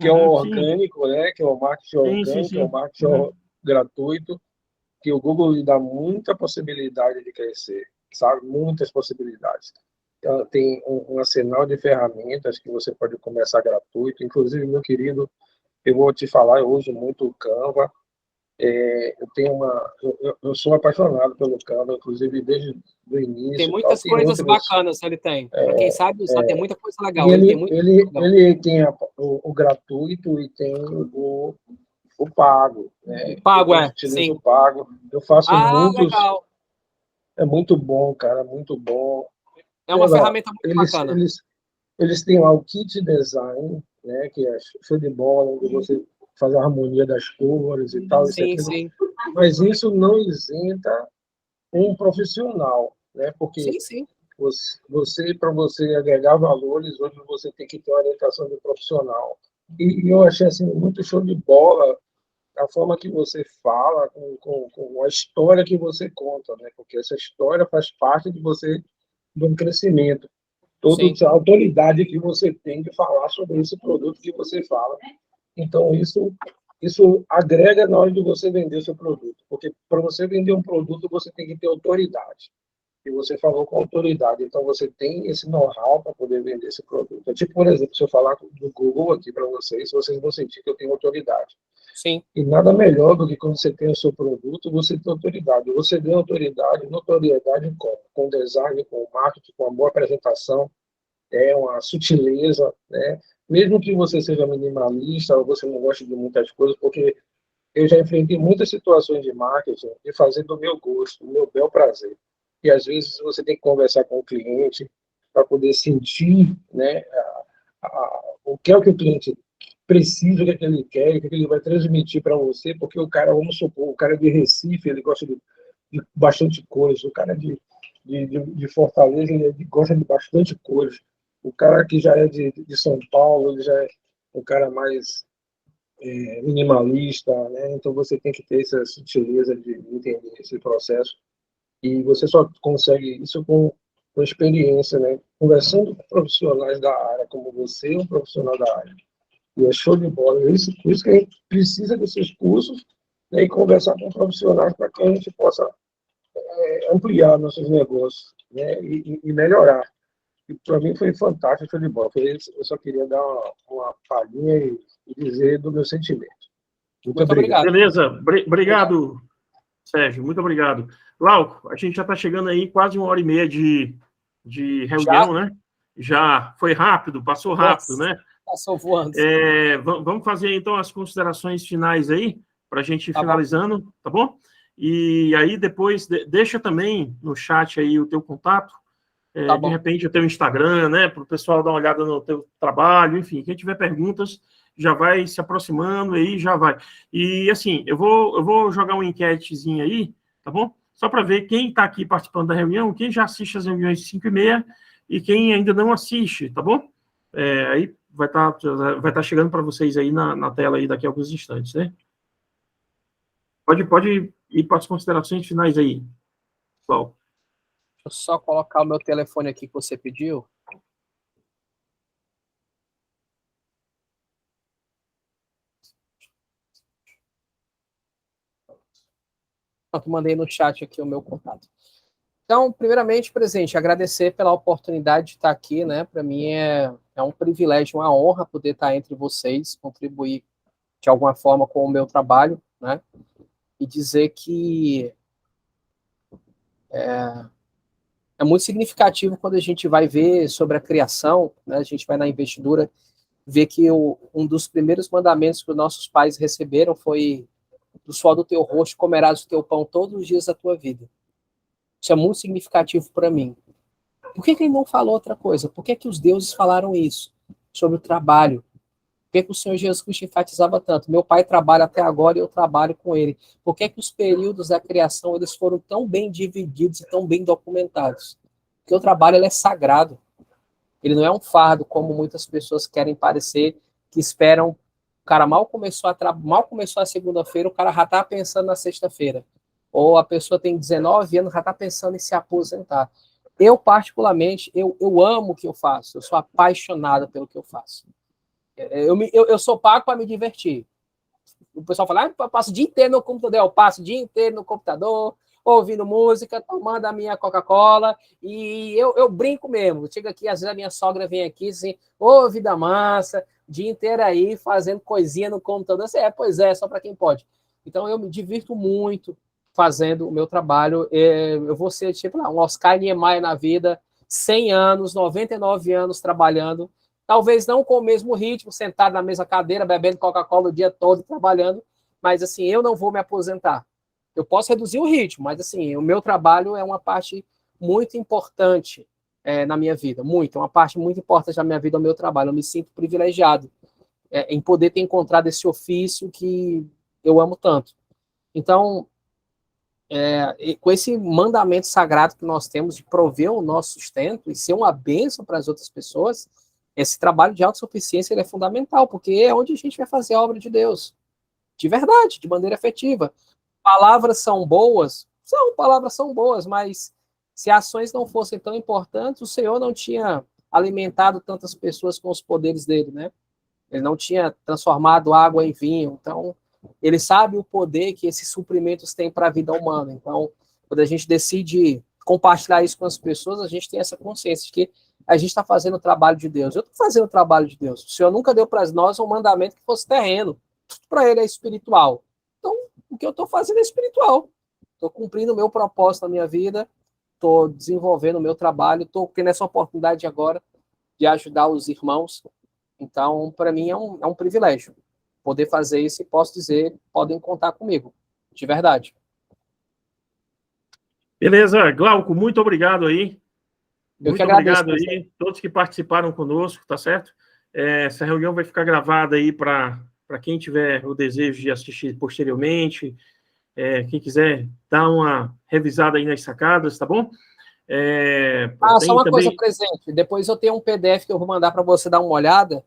que é o orgânico, né? Que é o marketing orgânico, é o marketing gratuito, que o Google lhe dá muita possibilidade de crescer, sabe? Muitas possibilidades. Então, tem um arsenal de ferramentas que você pode começar gratuito. Inclusive, meu querido, eu vou te falar, eu uso muito o Canva. Eu tenho eu sou apaixonado pelo Canva, inclusive desde o início. Tem muitas coisas bacanas ele tem. Para quem sabe usar, tem muita coisa legal. Ele tem o gratuito e tem o pago. Né? Pago, sim. O pago. Eu faço muitos. Legal. É muito bom, cara, muito bom. É uma ferramenta muito bacana. Eles têm lá o kit design, né, que é show de bola, onde você faz a harmonia das cores e tal. Sim. Mas isso não isenta um profissional, né? Porque sim. Para você agregar valores, hoje você tem que ter uma orientação de profissional. E eu achei assim, muito show de bola a forma que você fala, com a história que você conta, né? Porque essa história faz parte de você, de um crescimento. Toda a autoridade que você tem de falar sobre esse produto que você fala. Então, isso agrega na hora de você vender seu produto. Porque para você vender um produto, você tem que ter autoridade. E você falou com autoridade. Então, você tem esse know-how para poder vender esse produto. Tipo, por exemplo, se eu falar do Google aqui para vocês vão sentir que eu tenho autoridade. Sim. E nada melhor do que quando você tem o seu produto, você tem autoridade. Você tem autoridade, notoriedade como? Com design, com marketing, com uma boa apresentação, uma sutileza, né? Mesmo que você seja minimalista ou você não goste de muitas coisas, porque eu já enfrentei muitas situações de marketing de fazer do meu gosto, do meu bel prazer. E às vezes você tem que conversar com o cliente para poder sentir, né, o que é o que o cliente precisa, o que é que ele quer, o que é que ele vai transmitir para você, porque o cara, vamos supor, o cara de Recife, ele gosta de bastante coisa, o cara de Fortaleza, ele gosta de bastante coisa, o cara que já é de São Paulo, ele já é um cara mais minimalista, né? Então você tem que ter essa sutileza de entender esse processo, e você só consegue isso com experiência, né? Conversando com profissionais da área, como você é um profissional da área. E é show de bola. Por isso que a gente precisa desses cursos, né, e conversar com profissionais para que a gente possa ampliar nossos negócios, né, e melhorar. E para mim foi fantástico, show de bola. Eu só queria dar uma palhinha e dizer do meu sentimento. Muito obrigado. Beleza. Obrigado, Sérgio. Muito obrigado. Glauco, a gente já está chegando aí quase 1h30 de reunião, né? Já foi rápido, passou rápido, né? Passou voando. Vamos fazer, então, as considerações finais aí, para a gente ir finalizando, tá bom? E aí, depois, deixa também no chat aí o teu contato, de repente o teu Instagram, né? Para o pessoal dar uma olhada no teu trabalho, enfim, quem tiver perguntas, já vai se aproximando aí, já vai. E, assim, eu vou jogar uma enquetezinha aí, tá bom? Só para ver quem está aqui participando da reunião, quem já assiste as reuniões de 5h30 e quem ainda não assiste, tá bom? Aí vai estar chegando para vocês aí na tela aí daqui a alguns instantes, né? Pode ir para as considerações finais aí, Paulo. Deixa eu só colocar o meu telefone aqui que você pediu. Pronto, mandei no chat aqui o meu contato. Então, primeiramente, presidente, agradecer pela oportunidade de estar aqui, né? Para mim é um privilégio, uma honra poder estar entre vocês, contribuir de alguma forma com o meu trabalho, né? E dizer que é muito significativo quando a gente vai ver sobre a criação, né? A gente vai na investidura, ver que um dos primeiros mandamentos que os nossos pais receberam foi: do suor do teu rosto comerás o teu pão todos os dias da tua vida. Isso é muito significativo para mim. Por que ele não falou outra coisa? Por que os deuses falaram isso? Sobre o trabalho. Por que o Senhor Jesus Cristo enfatizava tanto? Meu pai trabalha até agora e eu trabalho com ele. Por que os períodos da criação eles foram tão bem divididos e tão bem documentados? Porque o trabalho ele é sagrado. Ele não é um fardo, como muitas pessoas querem parecer, que esperam. O cara mal começou a segunda-feira, o cara já está pensando na sexta-feira. Ou a pessoa tem 19 anos, já está pensando em se aposentar. Eu, particularmente, eu amo o que eu faço. Eu sou apaixonado pelo que eu faço. Eu sou pago para me divertir. O pessoal fala, eu passo o dia inteiro no computador. Eu passo o dia inteiro no computador, ouvindo música, tomando a minha Coca-Cola. E eu brinco mesmo. Chega aqui, às vezes a minha sogra vem aqui assim, ô, vida mansa, o dia inteiro aí fazendo coisinha no computador. Pois é, só para quem pode. Então, eu me divirto muito fazendo o meu trabalho. Eu vou ser, tipo, um Oscar Niemeyer na vida, 100 anos, 99 anos trabalhando, talvez não com o mesmo ritmo, sentado na mesma cadeira, bebendo Coca-Cola o dia todo, trabalhando, mas, assim, eu não vou me aposentar. Eu posso reduzir o ritmo, mas, assim, o meu trabalho é uma parte muito importante na minha vida, muito, uma parte muito importante da minha vida, é o meu trabalho. Eu me sinto privilegiado em poder ter encontrado esse ofício que eu amo tanto. Então, com esse mandamento sagrado que nós temos de prover o nosso sustento e ser uma bênção para as outras pessoas, esse trabalho de autossuficiência ele é fundamental, porque é onde a gente vai fazer a obra de Deus, de verdade, de maneira efetiva. Palavras são boas, palavras são boas, mas se ações não fossem tão importantes, o Senhor não tinha alimentado tantas pessoas com os poderes dele, né? Ele não tinha transformado água em vinho, então ele sabe o poder que esses suprimentos têm para a vida humana. Então, quando a gente decide compartilhar isso com as pessoas, a gente tem essa consciência de que a gente está fazendo o trabalho de Deus. Eu estou fazendo o trabalho de Deus. O Senhor nunca deu para nós um mandamento que fosse terreno. Tudo para ele é espiritual. Então, o que eu estou fazendo é espiritual. Estou cumprindo o meu propósito na minha vida, estou desenvolvendo o meu trabalho, estou tendo essa oportunidade agora de ajudar os irmãos. Então, para mim, é um privilégio poder fazer isso e posso dizer, podem contar comigo, de verdade. Beleza, Glauco, muito obrigado aí. Muito obrigado aí, todos que participaram conosco, tá certo? Essa reunião vai ficar gravada aí para quem tiver o desejo de assistir posteriormente, quem quiser dar uma revisada aí nas sacadas, tá bom? Só uma coisa, presente. Depois eu tenho um PDF que eu vou mandar para você dar uma olhada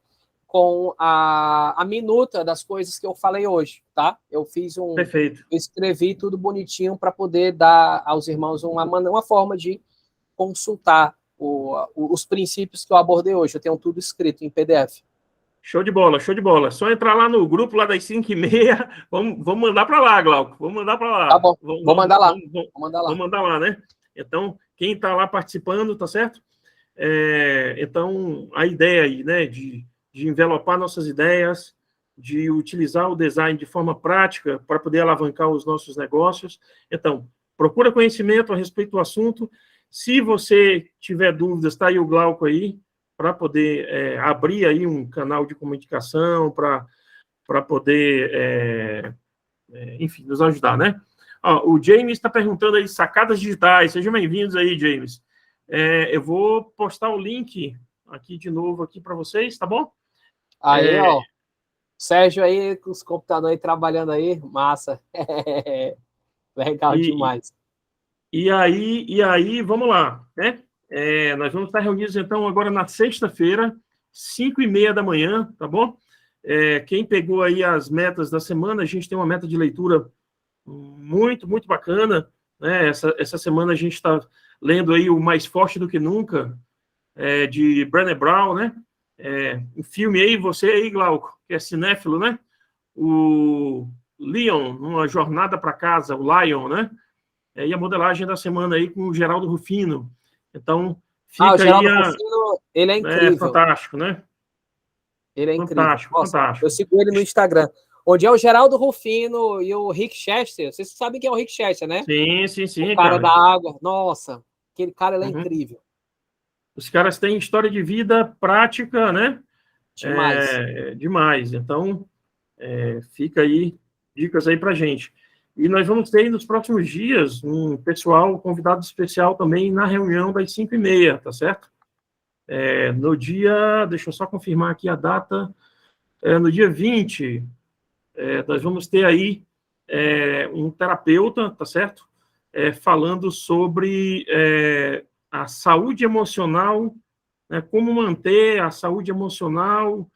com a minuta das coisas que eu falei hoje, tá? Eu fiz Perfeito. Eu escrevi tudo bonitinho para poder dar aos irmãos uma forma de consultar os princípios que eu abordei hoje. Eu tenho tudo escrito em PDF. Show de bola, show de bola. Só entrar lá no grupo lá das 5h30. Vamos mandar para lá, Glauco. Vamos mandar para lá. Tá bom, vou mandar lá. Vamos mandar lá, né? Então, quem está lá participando, tá certo? Então, a ideia aí, né, de envelopar nossas ideias, de utilizar o design de forma prática para poder alavancar os nossos negócios. Então, procura conhecimento a respeito do assunto. Se você tiver dúvidas, está aí o Glauco aí, para poder abrir aí um canal de comunicação, para poder, enfim, nos ajudar, né? O James está perguntando aí, sacadas digitais. Sejam bem-vindos aí, James. Eu vou postar o link aqui de novo aqui para vocês, tá bom? Aí, ó. Sérgio aí, com os computadores aí, trabalhando aí. Massa. Legal demais. E aí, vamos lá, né? Nós vamos estar reunidos, então, agora na sexta-feira, 5h30 da manhã, tá bom? Quem pegou aí as metas da semana, a gente tem uma meta de leitura muito, muito bacana, né? Essa semana a gente está lendo aí o Mais Forte do que Nunca, de Brené Brown, né? Um filme aí, você aí, Glauco, que é cinéfilo, né? O Leon, Uma Jornada para Casa, o Lion, né? E a modelagem da semana aí com o Geraldo Rufino. Então, fica o Geraldo Rufino, ele é incrível. Fantástico, né? Ele é fantástico, incrível. Nossa, fantástico. Eu sigo ele no Instagram. Onde é o Geraldo Rufino e o Rick Chester. Vocês sabem quem é o Rick Chester, né? Sim. O cara da água. Nossa, aquele cara, ele é incrível. Os caras têm história de vida prática, né? Demais. Demais. Então, fica aí dicas aí pra gente. E nós vamos ter nos próximos dias um pessoal, convidado especial também na reunião das 5h30, tá certo? No dia, deixa eu só confirmar aqui a data, no dia 20, nós vamos ter aí um terapeuta, tá certo? Falando sobre a saúde emocional, né, como manter a saúde emocional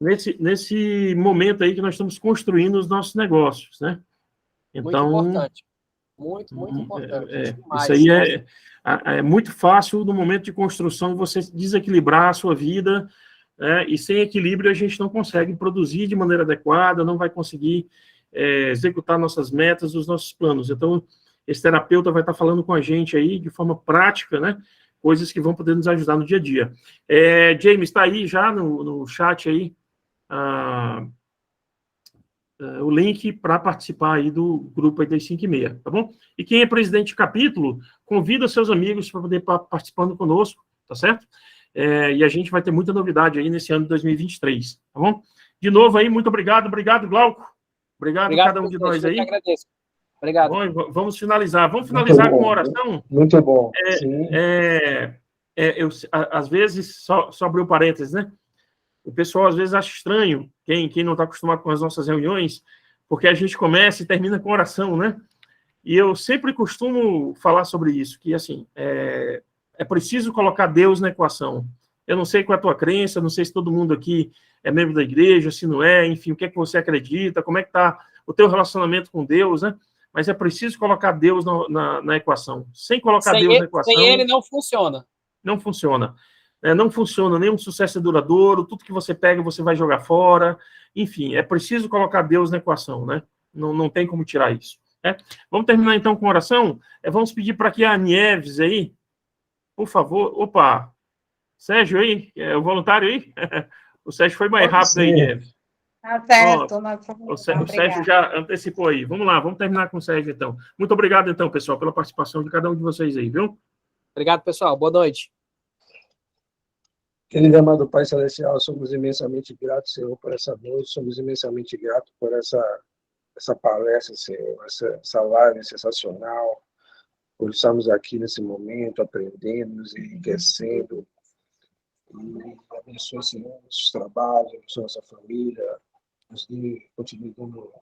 nesse momento aí que nós estamos construindo os nossos negócios, né? Então, muito importante. Muito importante. Isso aí é muito fácil, no momento de construção, você desequilibrar a sua vida, e sem equilíbrio a gente não consegue produzir de maneira adequada, não vai conseguir executar nossas metas, os nossos planos. Então, esse terapeuta vai estar falando com a gente aí de forma prática, né? Coisas que vão poder nos ajudar no dia a dia. James, está aí já no chat aí o link para participar aí do grupo aí das 5h30, tá bom? E quem é presidente de capítulo, convida seus amigos para poder estar participando conosco, tá certo? E a gente vai ter muita novidade aí nesse ano de 2023, tá bom? De novo aí, muito obrigado, Glauco. Obrigado a cada um de nós aí. Eu que agradeço. Obrigado. Bom, vamos finalizar. Vamos finalizar com uma oração? Muito bom. Às vezes, só abrir o parênteses, né? O pessoal às vezes acha estranho, quem não está acostumado com as nossas reuniões, porque a gente começa e termina com oração, né? E eu sempre costumo falar sobre isso, que assim, é preciso colocar Deus na equação. Eu não sei qual é a tua crença, não sei se todo mundo aqui é membro da igreja, se não é, enfim, o que é que você acredita, como é que está o teu relacionamento com Deus, né? Mas é preciso colocar Deus na equação. Sem colocar Deus na equação... Sem ele não funciona. Não funciona. Não funciona, nenhum sucesso é duradouro, tudo que você pega você vai jogar fora, enfim, é preciso colocar Deus na equação, né? Não tem como tirar isso. Né? Vamos terminar então com oração? Vamos pedir para que a Nieves aí, por favor, opa, Sérgio aí, o voluntário aí? O Sérgio foi mais rápido aí, Nieves. Tá certo. O Sérgio já antecipou aí. Vamos lá, vamos terminar com o Sérgio então. Muito obrigado então, pessoal, pela participação de cada um de vocês aí, viu? Obrigado, pessoal. Boa noite. Querido amado Pai Celestial, somos imensamente gratos, Senhor, por essa noite, somos imensamente gratos por essa palestra, Senhor, essa live sensacional, por estarmos aqui nesse momento, aprendendo, nos enriquecendo, e abençoe, Senhor, nossos trabalhos, abençoe nossa família, continue dando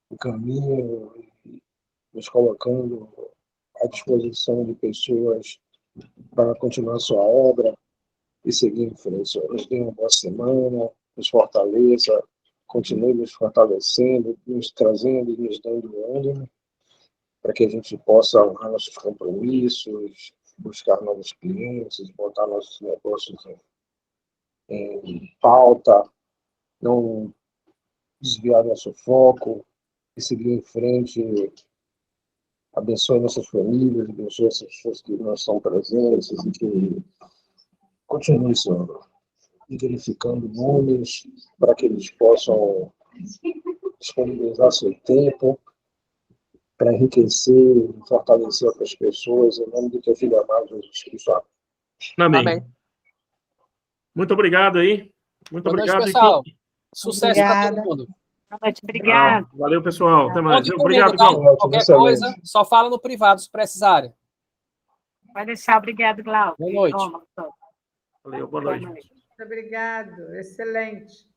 o caminho, e nos colocando à disposição de pessoas para continuar a sua obra, e seguir em frente. Senhor, nos dê uma boa semana, nos fortaleça, continue nos fortalecendo, nos trazendo e nos dando ânimo, para que a gente possa honrar nossos compromissos, buscar novos clientes, botar nossos negócios em pauta, não desviar nosso foco e seguir em frente. Abençoe nossas famílias, abençoe essas pessoas que não estão presentes e que continue, Senhor, verificando nomes para que eles possam disponibilizar seu tempo para enriquecer e fortalecer outras pessoas, em nome do teu Filho amado, Jesus Cristo. Amém. Amém. Muito obrigado aí. Muito Boa obrigado, noite, pessoal. Equipe. Sucesso para todo mundo. Boa noite, obrigada. Valeu, pessoal. Até mais. Conte Obrigado, comigo, tá? Glauco. Qualquer excelente. coisa, só fala no privado se precisarem. Pode deixar, obrigado, Glauco. Boa noite. Toma, toma. Valeu, boa noite. Muito obrigado, excelente.